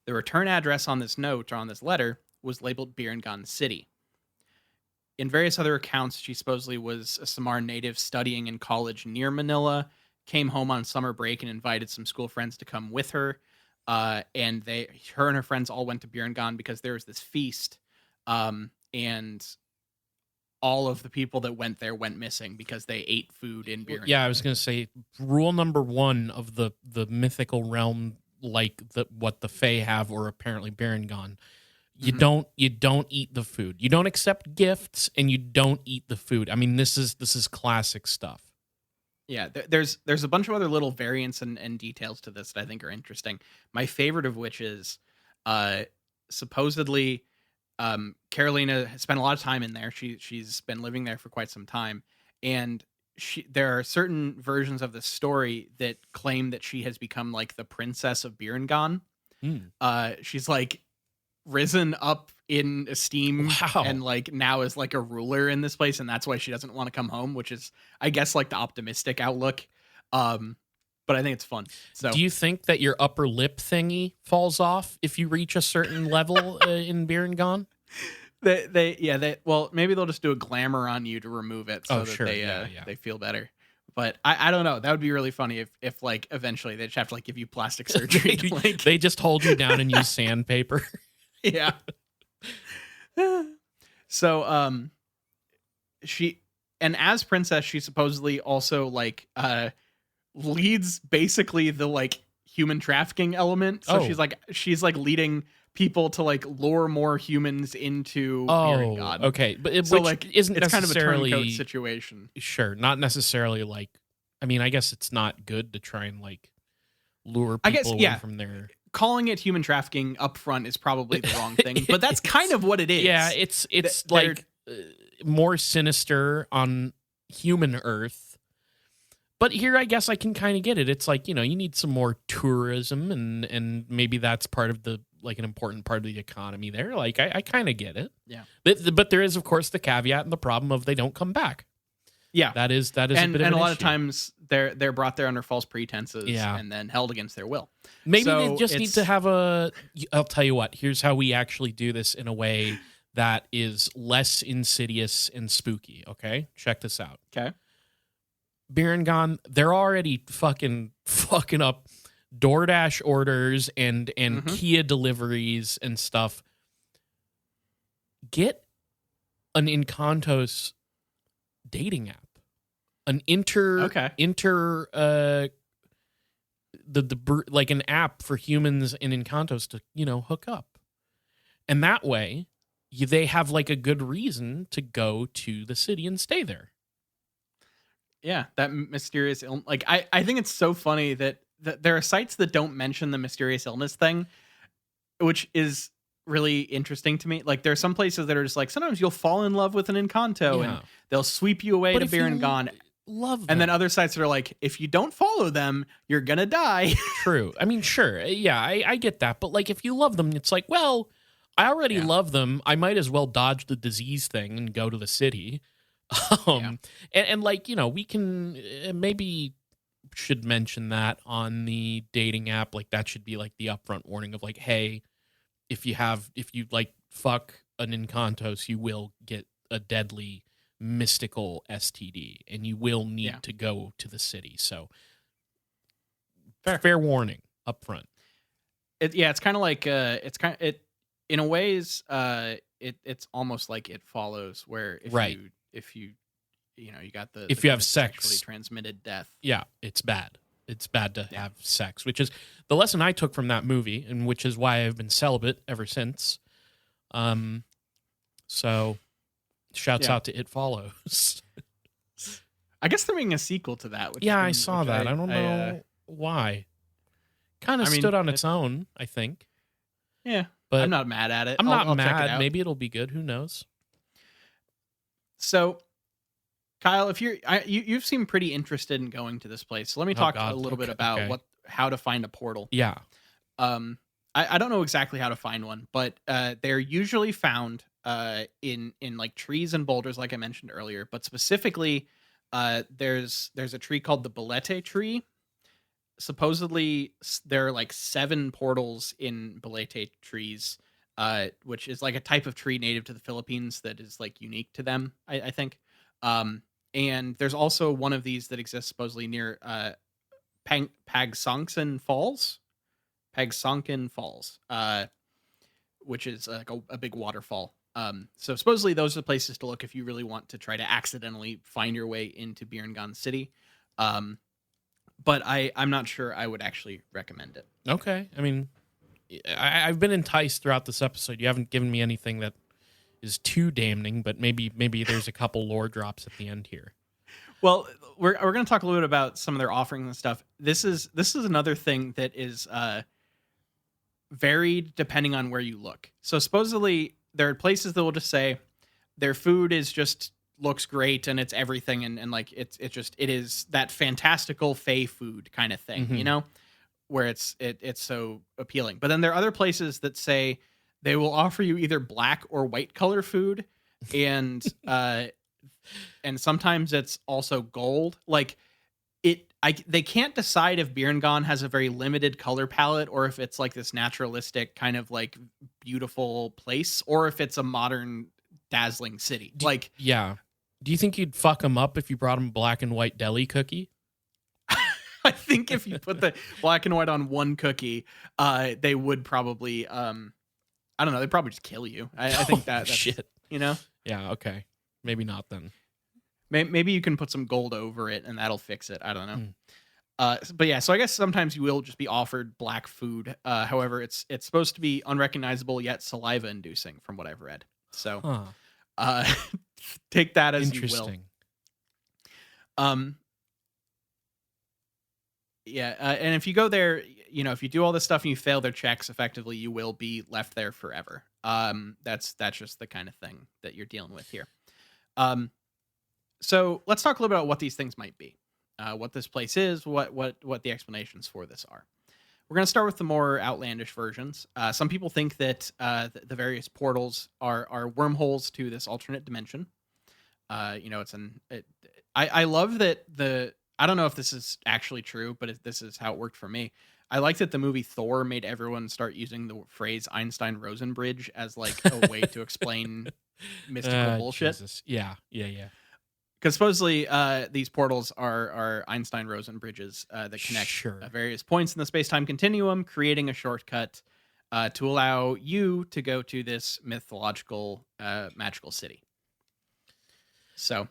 The return address on this note, or on this letter, was labeled Biringan City. In various other accounts, she supposedly was a Samar native studying in college near Manila, came home on summer break and invited some school friends to come with her. And her and her friends all went to Biringan because there was this feast. And all of the people that went there went missing because they ate food in Biringan. Yeah, I was going to say rule number one of the mythical realm, like what the Fae have, or apparently Biringan. You don't eat the food. You don't accept gifts, and you don't eat the food. I mean, this is classic stuff. Yeah, there's a bunch of other little variants and details to this that I think are interesting. My favorite of which is supposedly Carolina has spent a lot of time in there. She's been living there for quite some time, and there are certain versions of the story that claim that she has become like the princess of Biringan. She's like risen up in esteem, and like now is like a ruler in this place, and that's why she doesn't want to come home, which is, I guess, like the optimistic outlook. But I think it's fun. So do you think that your upper lip thingy falls off if you reach a certain level in Biringan? Well, maybe they'll just do a glamour on you to remove it so they feel better. But I don't know. That would be really funny if like eventually they just have to like give you plastic surgery. They just hold you down and use sandpaper. Yeah. So she, and as princess, she supposedly also like leads basically the like human trafficking element. So she's like leading people to like lure more humans into Biringan. Okay, but so which like isn't it's necessarily kind of a turncoat situation. Sure, not necessarily like. I mean, I guess it's not good to try and like lure people away from their. Calling it human trafficking up front is probably the wrong thing, but that's kind of what it is. Yeah, it's like more sinister on human Earth. But here, I guess I can kind of get it. It's like, you need some more tourism, and maybe that's part of the, like, an important part of the economy there. Like, I kind of get it. Yeah. But there is, of course, the caveat and the problem of they don't come back. Yeah. That is a bit of an and a lot issue. of times they're brought there under false pretenses and then held against their will. Maybe they just need to have I'll tell you what, here's how we actually do this in a way that is less insidious and spooky, okay? Check this out. Okay. Biringan, they're already fucking up DoorDash orders and Kia deliveries and stuff. Get an Engkantos dating app. An like an app for humans in Engkantos to, hook up. And that way, they have like a good reason to go to the city and stay there. Yeah, that mysterious like I think it's so funny that there are sites that don't mention the mysterious illness thing, which is really interesting to me. Like there are some places that are just like, sometimes you'll fall in love with an Encanto and they'll sweep you away to Biringan. Love them. And then other sites that are like, if you don't follow them, you're gonna die. True. I mean, sure. Yeah, I get that. But like, if you love them, it's like, well, I already love them. I might as well dodge the disease thing and go to the city. And like, we can maybe should mention that on the dating app. Like that should be like the upfront warning of like, hey, if you like fuck an Encantos, you will get a deadly mystical STD and you will need to go to the city. So fair warning up front. It's kind of like in a ways it's almost like It Follows, where if you got if you have sex, sexually transmitted death. Yeah, it's bad. It's bad to have sex, which is the lesson I took from that movie, and which is why I've been celibate ever since. So shouts out to It Follows. I guess they're making a sequel to that. I saw that. I don't know why. Kind of stood on its own, I think. Yeah, but I'm not mad at it. I'm not I'll check it mad. out. Maybe it'll be good. Who knows? So Kyle, if you seem pretty interested in going to this place. So let me Oh talk a God. little bit Okay. about Okay. how to find a portal. Yeah. Um, I don't know exactly how to find one, but they're usually found in like trees and boulders, like I mentioned earlier. But specifically, there's a tree called the Belete tree. Supposedly, there are like 7 portals in Belete trees, which is like a type of tree native to the Philippines that is like unique to them. I think. And there's also one of these that exists supposedly near Pagsongson Falls. Pagsonken Falls, which is like a big waterfall. So supposedly those are the places to look if you really want to try to accidentally find your way into Biringan City. Um, but I'm not sure I would actually recommend it. Okay. I mean, I've been enticed throughout this episode. You haven't given me anything that is too damning, but maybe there's a couple lore drops at the end here. Well, we're going to talk a little bit about some of their offerings and stuff. This is another thing that is varied depending on where you look. So supposedly there are places that will just say their food is just looks great and it's everything and like it is that fantastical fey food kind of thing, Mhm. where it's so appealing. But then there are other places that say they will offer you either black or white color food and and sometimes it's also gold. Like they can't decide if Biringan has a very limited color palette or if it's like this naturalistic kind of like beautiful place or if it's a modern dazzling city. Like Yeah. Do you think you'd fuck them up if you brought them black and white deli cookie? I think if you put the black and white on one cookie, they would probably I don't know, they'd probably just kill you. I think that's shit. Yeah, Okay. Maybe not then. maybe you can put some gold over it and that'll fix it. I don't know. Hmm. But yeah, so I guess sometimes you will just be offered black food. However, it's supposed to be unrecognizable yet saliva inducing from what I've read. So Huh. uh, take that as you will. Interesting. Um, yeah, and if you go there, if you do all this stuff and you fail their checks effectively, you will be left there forever. That's just the kind of thing that you're dealing with here. Um, so let's talk a little bit about what these things might be, what this place is, what the explanations for this are. We're going to start with the more outlandish versions. Some people think that the various portals are wormholes to this alternate dimension. I love that I don't know if this is actually true, but this is how it worked for me. I like that the movie Thor made everyone start using the phrase Einstein-Rosen bridge as like a way to explain mystical bullshit. Jesus. Yeah. Because supposedly these portals are Einstein-Rosen bridges that connect Sure. various points in the space-time continuum, creating a shortcut to allow you to go to this mythological, magical city. So,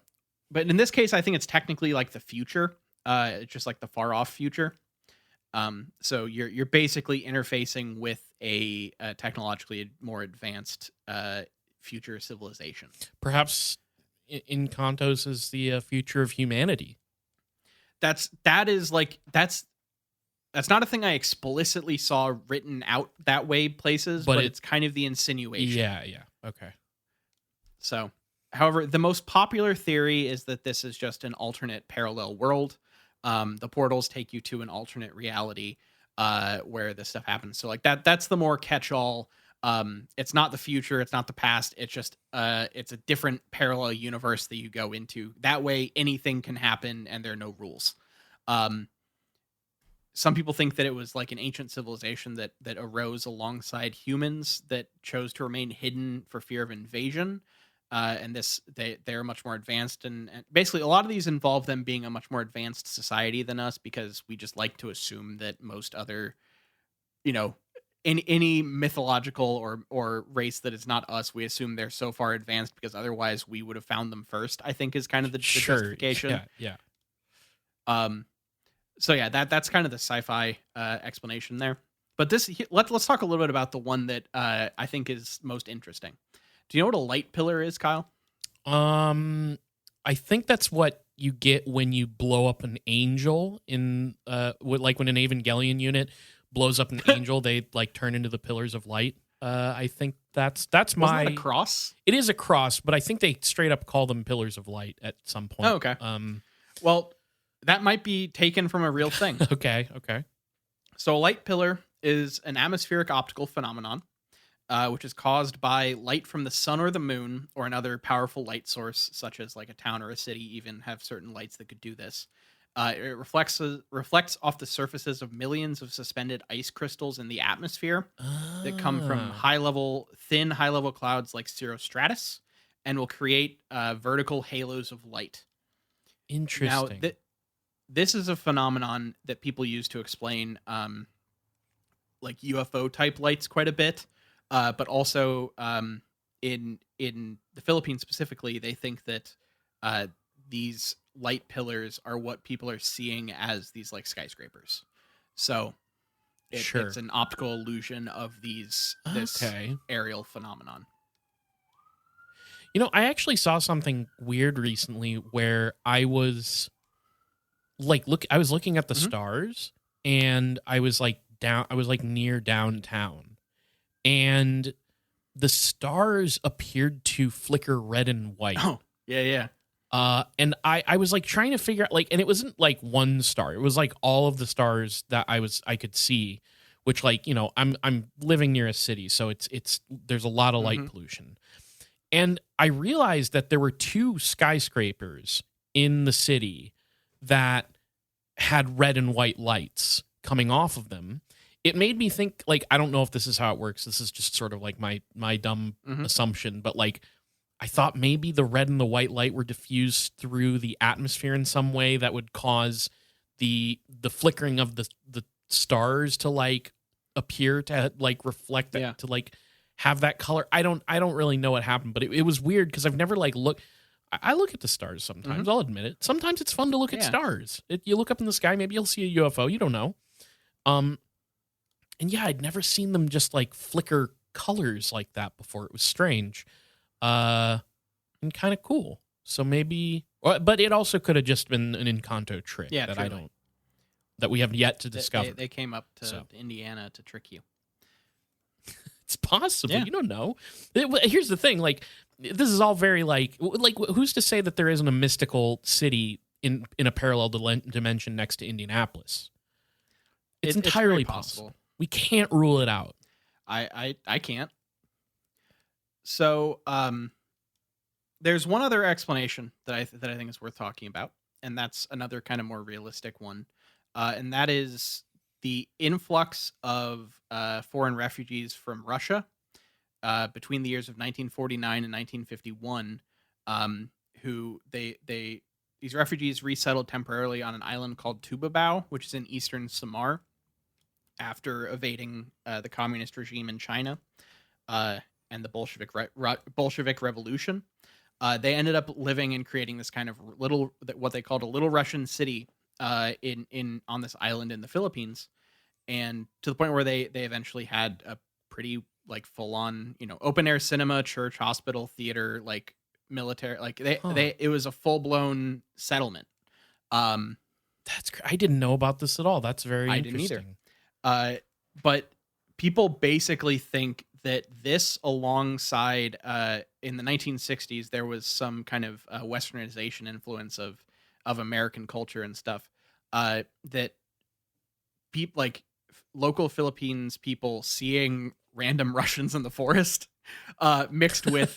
but in this case, I think it's technically like the future. It's just like the far-off future. So you're basically interfacing with a technologically more advanced future civilization. Perhaps Engkantos is the future of humanity. That's not a thing I explicitly saw written out that way places, but it's kind of the insinuation. Yeah. Okay. So, however, the most popular theory is that this is just an alternate parallel world. The portals take you to an alternate reality where this stuff happens. So like that's the more catch-all. It's not the future, it's not the past, it's just it's a different parallel universe that you go into. That way anything can happen and there are no rules. Some people think that it was like an ancient civilization that arose alongside humans that chose to remain hidden for fear of invasion. And they're much more advanced, and basically a lot of these involve them being a much more advanced society than us because we just like to assume that most other, in any mythological or race that is not us, we assume they're so far advanced because otherwise we would have found them first. I think is kind of the justification. Yeah. So yeah, that's kind of the sci-fi explanation there. But let's talk a little bit about the one that I think is most interesting. Do you know what a light pillar is, Kyle? I think that's what you get when you blow up an angel like when an Evangelion unit blows up an angel, they like turn into the pillars of light. I think that's Wasn't that a my. cross? It is a cross, but I think they straight up call them pillars of light at some Oh, point. okay. Well, that might be taken from a real thing. Okay, okay. So, a light pillar is an atmospheric optical phenomenon, which is caused by light from the sun or the moon or another powerful light source, such as like a town or a city, even have certain lights that could do this. It reflects off the surfaces of millions of suspended ice crystals in the atmosphere that come from Ah, thin high level clouds like cirrostratus, and will create vertical halos of light. Now, interesting. this is a phenomenon that people use to explain like UFO type lights quite a bit, but also in the Philippines specifically, they think that uh, these light pillars are what people are seeing as these like skyscrapers. So it's Sure. an optical illusion of this Okay. aerial phenomenon. I actually saw something weird recently where I was I was looking at the Hmm. stars and I was like near downtown and the stars appeared to flicker red and white. Oh, yeah, yeah. And I was like trying to figure out and it wasn't like one star. It was like all of the stars that I could see, which I'm living near a city, so it's there's a lot of light Hmm. pollution. And I realized that there were two skyscrapers in the city that had red and white lights coming off of them. It made me think I don't know if this is how it works. This is just sort of like my dumb Hmm. assumption, but I thought maybe the red and the white light were diffused through the atmosphere in some way that would cause the flickering of the stars to appear to reflect Yeah. that, to have that color. I don't really know what happened, but it was weird because I've never looked. I look at the stars Hmm. sometimes. I'll admit it. Sometimes it's fun to look at Yeah. stars. You look up in the sky, maybe you'll see a UFO. You don't know. Um, and yeah, I'd never seen them just flicker colors like that before. It was strange, uh, and kind of cool. So maybe, but it also could have just been an Encanto trick Yeah, that I truly. don't that we have yet to They discover. they came up So to Indiana to trick you. it's possible. Yeah. You don't know. Here's the thing: this is all very who's to say that there isn't a mystical city in a parallel dimension next to Indianapolis? It's It's very entirely possible. possible. We can't rule it out. I can't. So there's one other explanation that I think is worth talking about, and that's another kind of more realistic one, and that is the influx of foreign refugees from Russia between the years of 1949 and 1951. Who these refugees resettled temporarily on an island called Tubabao, which is in eastern Samar, after evading the communist regime in China uh, and the Bolshevik Revolution. They ended up living and creating this kind of what they called a little Russian city in on this island in the Philippines, and to the point where they eventually had a pretty full on open air cinema, church, hospital, theater, military. Huh. It was a full blown settlement. Um, I didn't know about this at all. That's very I didn't either. interesting. Uh, but people basically think that this, alongside in the 1960s, there was some kind of westernization influence of American culture and stuff. That people local Philippines people seeing random Russians in the forest, mixed with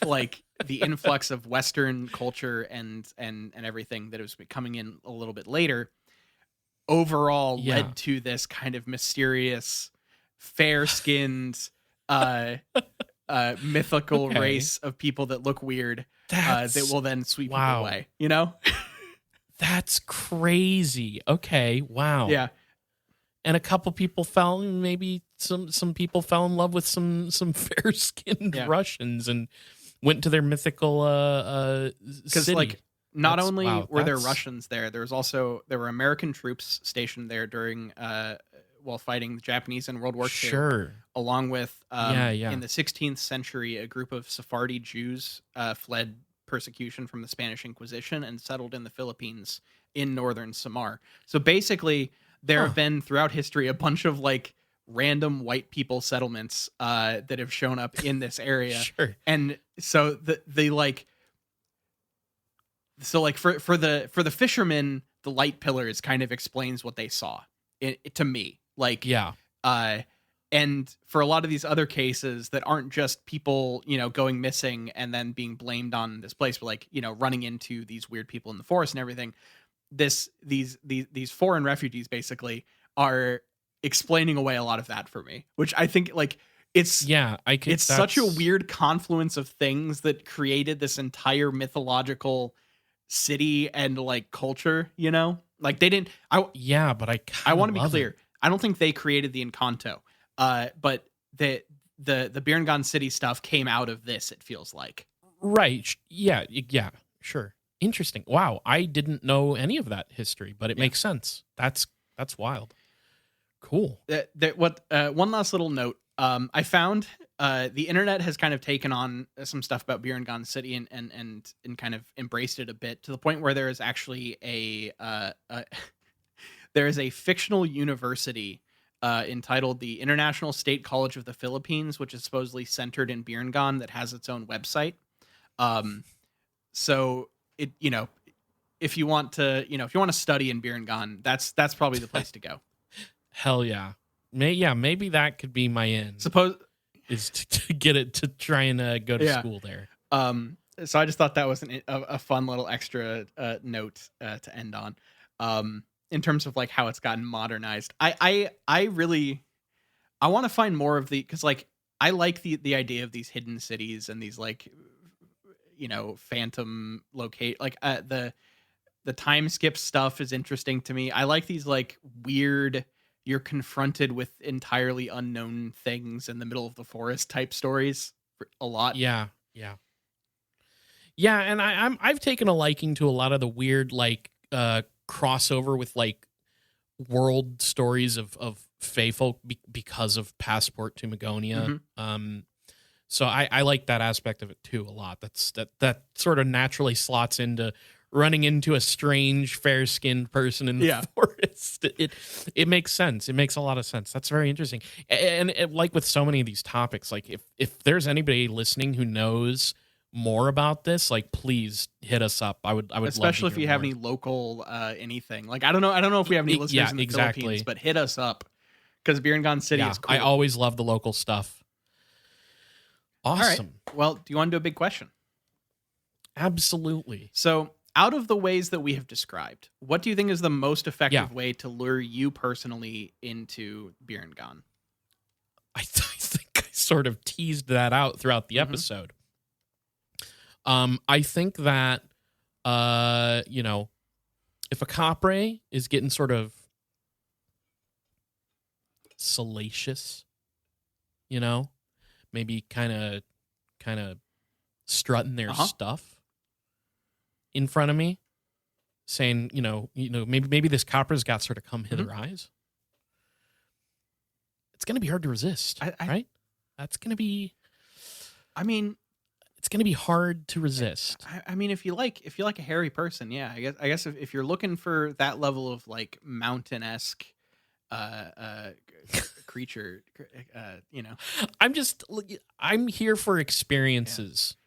the influx of Western culture and everything that was coming in a little bit later, overall Yeah. led to this kind of mysterious, fair-skinned, uh, mythical Okay. race of people that look weird, that That's will then sweep people wow. away. You know? That's crazy. Okay. Wow. Yeah, And a couple people maybe some people fell in love with some fair skinned yeah. Russians and went to their mythical Because city. not That's only wow. were there That's Russians there, there were American troops stationed there during while fighting the Japanese in World War II, sure. along with Yeah. Yeah. in the 16th century, a group of Sephardi Jews fled persecution from the Spanish Inquisition and settled in the Philippines in northern Samar. So basically, there have Huh. been throughout history a bunch of random white people settlements that have shown up in this area. Sure. And so the like, so like for the fishermen, the light pillars kind of explains what they saw to me. Like, Yeah. And for a lot of these other cases that aren't just people, going missing and then being blamed on this place, but like, running into these weird people in the forest and everything, these foreign refugees basically are explaining away a lot of that for me, which I think like it's such a weird confluence of things that created this entire mythological city and like culture, like they didn't. But I want to be clear. I don't think they created the Encanto. But the Biringan city stuff came out of this, it feels like. Right. Yeah, sure. Interesting. Wow, I didn't know any of that history, but it makes sense. That's wild. Cool. One last little note. I found the internet has kind of taken on some stuff about Biringan city and kind of embraced it a bit to the point where there is actually there is a fictional university entitled the International State College of the Philippines, which is supposedly centered in Biringan, that has its own website. So it, if you want to study in Biringan, that's probably the place to go. Hell yeah. Maybe that could be my end. Is to get it to try and go to school there. So I just thought that was a fun little extra note to end on. In terms of like how it's gotten modernized, I want to find more of because like I like the idea of these hidden cities and these like phantom locate like the time skip stuff is interesting to me. I like these like weird, you're confronted with entirely unknown things in the middle of the forest type stories a lot. Yeah, and I've taken a liking to a lot of the weird like crossover with like world stories of fae folk because of Passport to Magonia. Mm-hmm. So I like that aspect of it too a lot. That sort of naturally slots into running into a strange fair-skinned person in the forest. It makes sense. It makes a lot of sense. That's very interesting. And like with so many of these topics, like if there's anybody listening who knows more about this, like please hit us up. I would especially love if you have any local anything. Like I don't know if we have any listeners in the Philippines, but hit us up because Biringan City is cool. I always love the local stuff. Awesome. All right. Well, do you want to do a big question? Absolutely. So, out of the ways that we have described, what do you think is the most effective way to lure you personally into Biringan? I think I sort of teased that out throughout the episode. I think that, if a Capre is getting sort of salacious, maybe kind of strutting their stuff in front of me, saying, maybe this Capra's got sort of come hither eyes. It's going to be hard to resist, right? That's going to be. I mean, it's going to be hard to resist. I mean, if you like a hairy person, yeah, I guess if you're looking for that level of like mountain-esque creature, I'm here for experiences. Yeah.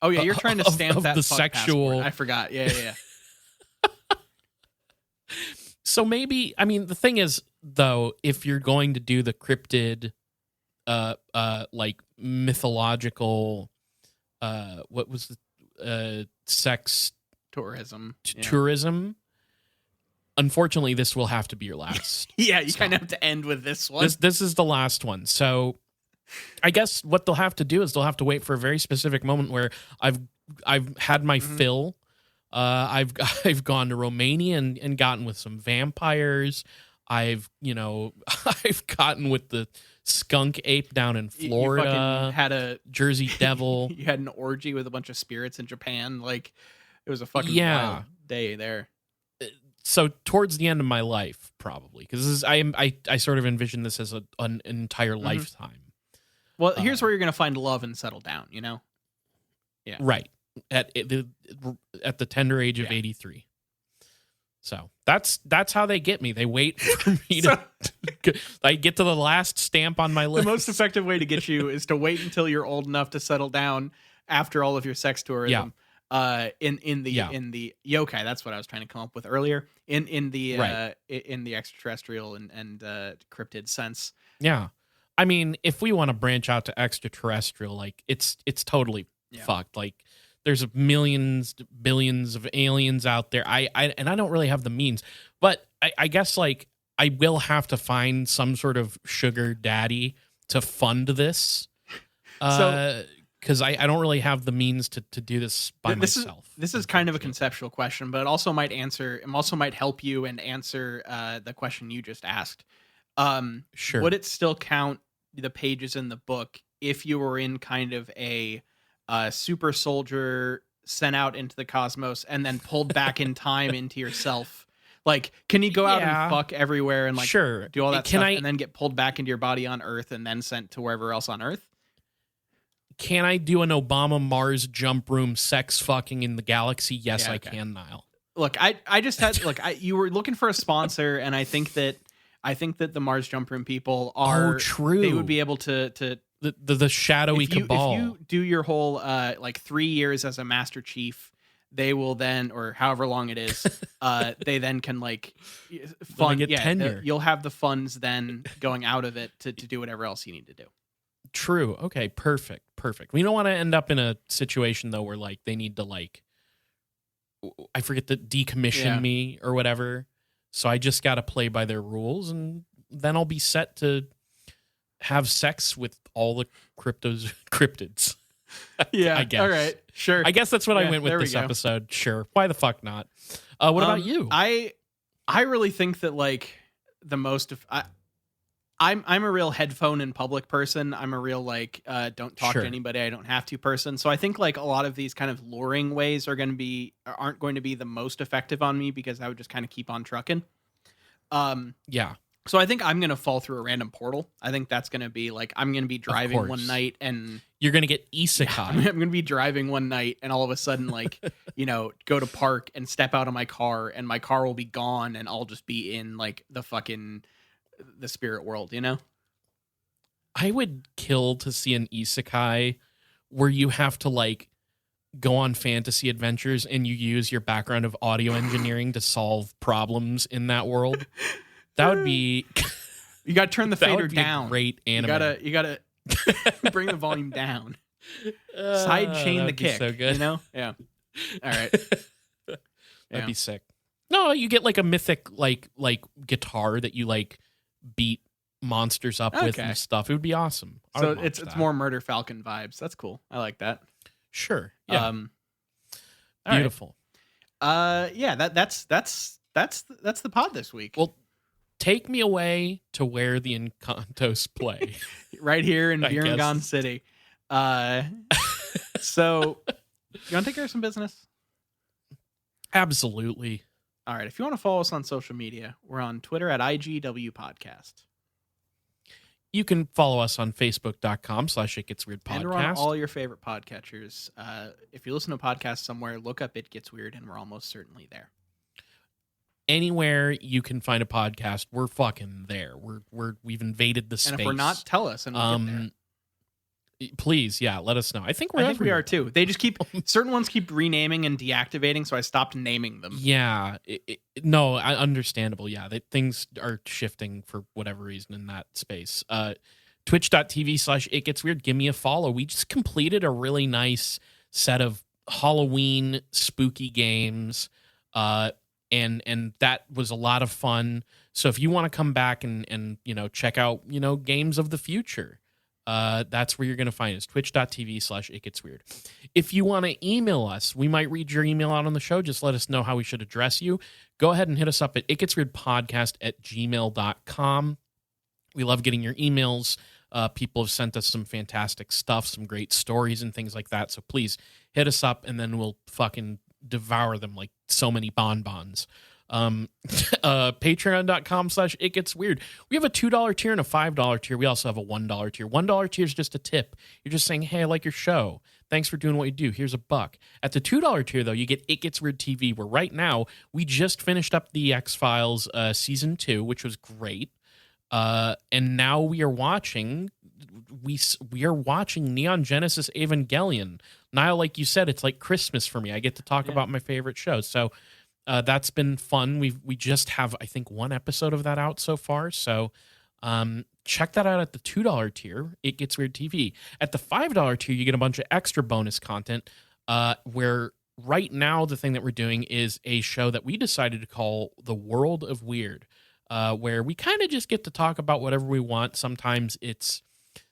Oh yeah, you're trying to stamp that the sexual. Passport. I forgot. Yeah. So maybe, I mean, the thing is though, if you're going to do the cryptid, like mythological, what was the sex tourism? Tourism. Unfortunately, this will have to be your last. Yeah, you kind of have to end with this one. This is the last one. So I guess what they'll have to do is they'll have to wait for a very specific moment where I've had my fill. I've gone to Romania and gotten with some vampires. I've gotten with the skunk ape down in Florida. You had a Jersey Devil. You had an orgy with a bunch of spirits in Japan. Like it was a fucking wild day there. So towards the end of my life, probably, because I sort of envision this as an entire lifetime. Well, here's where you're gonna find love and settle down. Yeah. Right at the tender age of 83. So that's how they get me. They wait for me to I get to the last stamp on my list. The most effective way to get you is to wait until you're old enough to settle down after all of your sex tourism. In the yokai, that's what I was trying to come up with earlier. In the extraterrestrial and cryptid sense. Yeah. I mean, if we want to branch out to extraterrestrial, like it's totally fucked. Like there's millions, billions of aliens out there. I don't really have the means, but I guess like I will have to find some sort of sugar daddy to fund this. Because I don't really have the means to do this by myself. This is kind of a conceptual question, but it also might help you and answer the question you just asked. Sure. Would it still count the pages in the book if you were in kind of a super soldier sent out into the cosmos and then pulled back in time into yourself? Like, can you go out and fuck everywhere and like do all that stuff and then get pulled back into your body on Earth and then sent to wherever else on Earth? Can I do an Obama Mars jump room sex fucking in the galaxy? Yes, I can, Nile. Look, I just had you were looking for a sponsor, and I think that the Mars jump room people are true. They would be able to the shadowy cabal. If you do your whole like 3 years as a Master Chief, they will then, or however long it is, they then can like fund tenure. You'll have the funds then going out of it to do whatever else you need to do. True. Okay. Perfect. We don't want to end up in a situation though where like they need to like, I forget to decommission me or whatever. So I just got to play by their rules, and then I'll be set to have sex with all the cryptids. Yeah. I guess. All right. Sure. I guess that's what I went with this episode. Sure. Why the fuck not? What about you? I really think that like the most of I'm a real headphone in public person. I'm a real like don't talk to anybody I don't have to person. So I think like a lot of these kind of luring ways aren't going to be the most effective on me, because I would just kind of keep on trucking. So I think I'm going to fall through a random portal. I think that's going to be like, I'm going to be driving one night and you're going to get isekai. I'm going to be driving one night and all of a sudden like, go to park and step out of my car and my car will be gone and I'll just be in like the spirit world, I would kill to see an isekai where you have to like go on fantasy adventures and you use your background of audio engineering to solve problems in that world. That would be. You got to turn the fader down. Great anime. You gotta bring the volume down. Side chain the kick. So good. Yeah. All right. That'd be sick. No, you get like a mythic like guitar that you like beat monsters up with and stuff. It would be awesome. So it's more Murder Falcon vibes. That's cool. I like that. Sure. Yeah. Beautiful. Yeah. That's the pod this week. Well, take me away to where the Engkantos play. Right here in Biringan City. So, you want to take care of some business? Absolutely. All right. If you want to follow us on social media, we're on Twitter at IGW Podcast. You can follow us on Facebook.com/ItGetsWeirdPodcast. And we're on all your favorite podcatchers. If you listen to a podcast somewhere, look up It Gets Weird, and we're almost certainly there. Anywhere you can find a podcast, we're fucking there. We've invaded the space. And if we're not, tell us, and we'll get there. Please, let us know. I think we are too. They just keep certain ones keep renaming and deactivating, so I stopped naming them. Yeah, no, understandable. Yeah, things are shifting for whatever reason in that space. Twitch.tv/itgetsweird. Give me a follow. We just completed a really nice set of Halloween spooky games. And that was a lot of fun. So if you want to come back and check out games of the future, that's where you're going to find us. Twitch.tv/itgetsweird. If you want to email us, we might read your email out on the show. Just let us know how we should address you. Go ahead and hit us up at itgetsweirdpodcast@gmail.com. We love getting your emails. People have sent us some fantastic stuff, some great stories and things like that. So please hit us up, and then we'll fucking devour them like so many bonbons. Patreon.com/itgetsweird. We have a $2 tier and a $5 tier. We also have a $1 tier. $1 tier is just a tip. You're just saying, hey, I like your show. Thanks for doing what you do. Here's $1. At the $2 tier, though, you get It Gets Weird TV, where right now we just finished up the X-Files season 2, which was great. And now we are watching Neon Genesis Evangelion. Nile, like you said, it's like Christmas for me. I get to talk about my favorite shows. So that's been fun. We just have, I think, 1 episode of that out so far. So check that out at the $2 tier. It Gets Weird TV. At the $5 tier, you get a bunch of extra bonus content where right now the thing that we're doing is a show that we decided to call The World of Weird, where we kind of just get to talk about whatever we want. Sometimes it's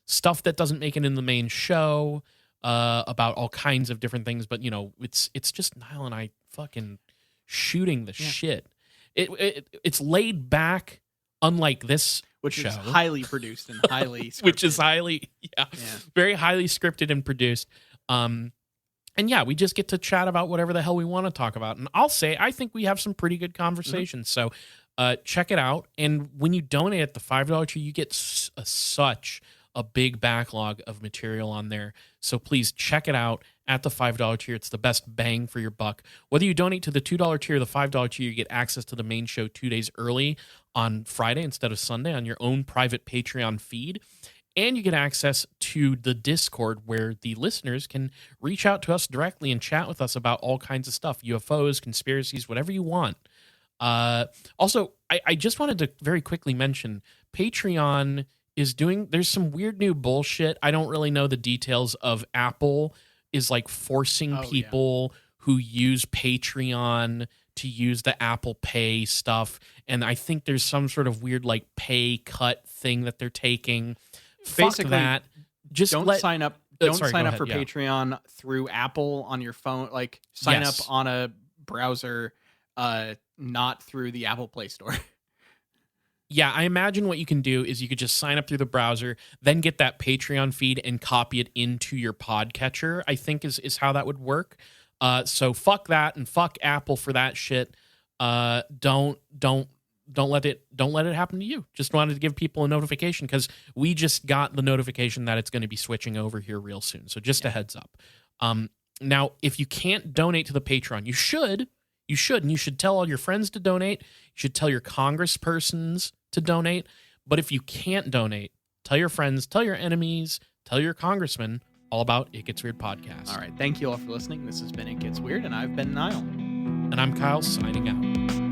stuff that doesn't make it in the main show, about all kinds of different things. But, it's just Nile and I fucking shooting the shit. It's laid back, unlike this which show. Is highly produced and highly scripted. Which is very highly scripted and produced. And yeah, we just get to chat about whatever the hell we want to talk about. And I'll say, I think we have some pretty good conversations. So check it out. And when you donate at the $5 tier, you get such a big backlog of material on there. So please check it out at the $5 tier. It's the best bang for your buck. Whether you donate to the $2 tier or the $5 tier, you get access to the main show 2 days early on Friday instead of Sunday on your own private Patreon feed. And you get access to the Discord, where the listeners can reach out to us directly and chat with us about all kinds of stuff, UFOs, conspiracies, whatever you want. Also, I just wanted to very quickly mention Patreon is there's some weird new bullshit. I don't really know the details of Apple is like forcing people who use Patreon to use the Apple Pay stuff. And I think there's some sort of weird like pay cut thing that they're taking. Basically, fuck that. Just don't sign up. Don't sign up for Patreon through Apple on your phone. Like sign up on a browser, not through the Apple Play Store. Yeah, I imagine what you can do is you could just sign up through the browser, then get that Patreon feed and copy it into your podcatcher, I think is how that would work. So fuck that and fuck Apple for that shit. Don't let it happen to you. Just wanted to give people a notification because we just got the notification that it's going to be switching over here real soon. So just a heads up. Now, if you can't donate to the Patreon, you should, and you should tell all your friends to donate. You should tell your congresspersons to donate. But if you can't donate, tell your friends, tell your enemies, tell your congressman all about It Gets Weird podcast. All right. Thank you all for listening. This has been It Gets Weird, and I've been Nile. And I'm Kyle, signing out.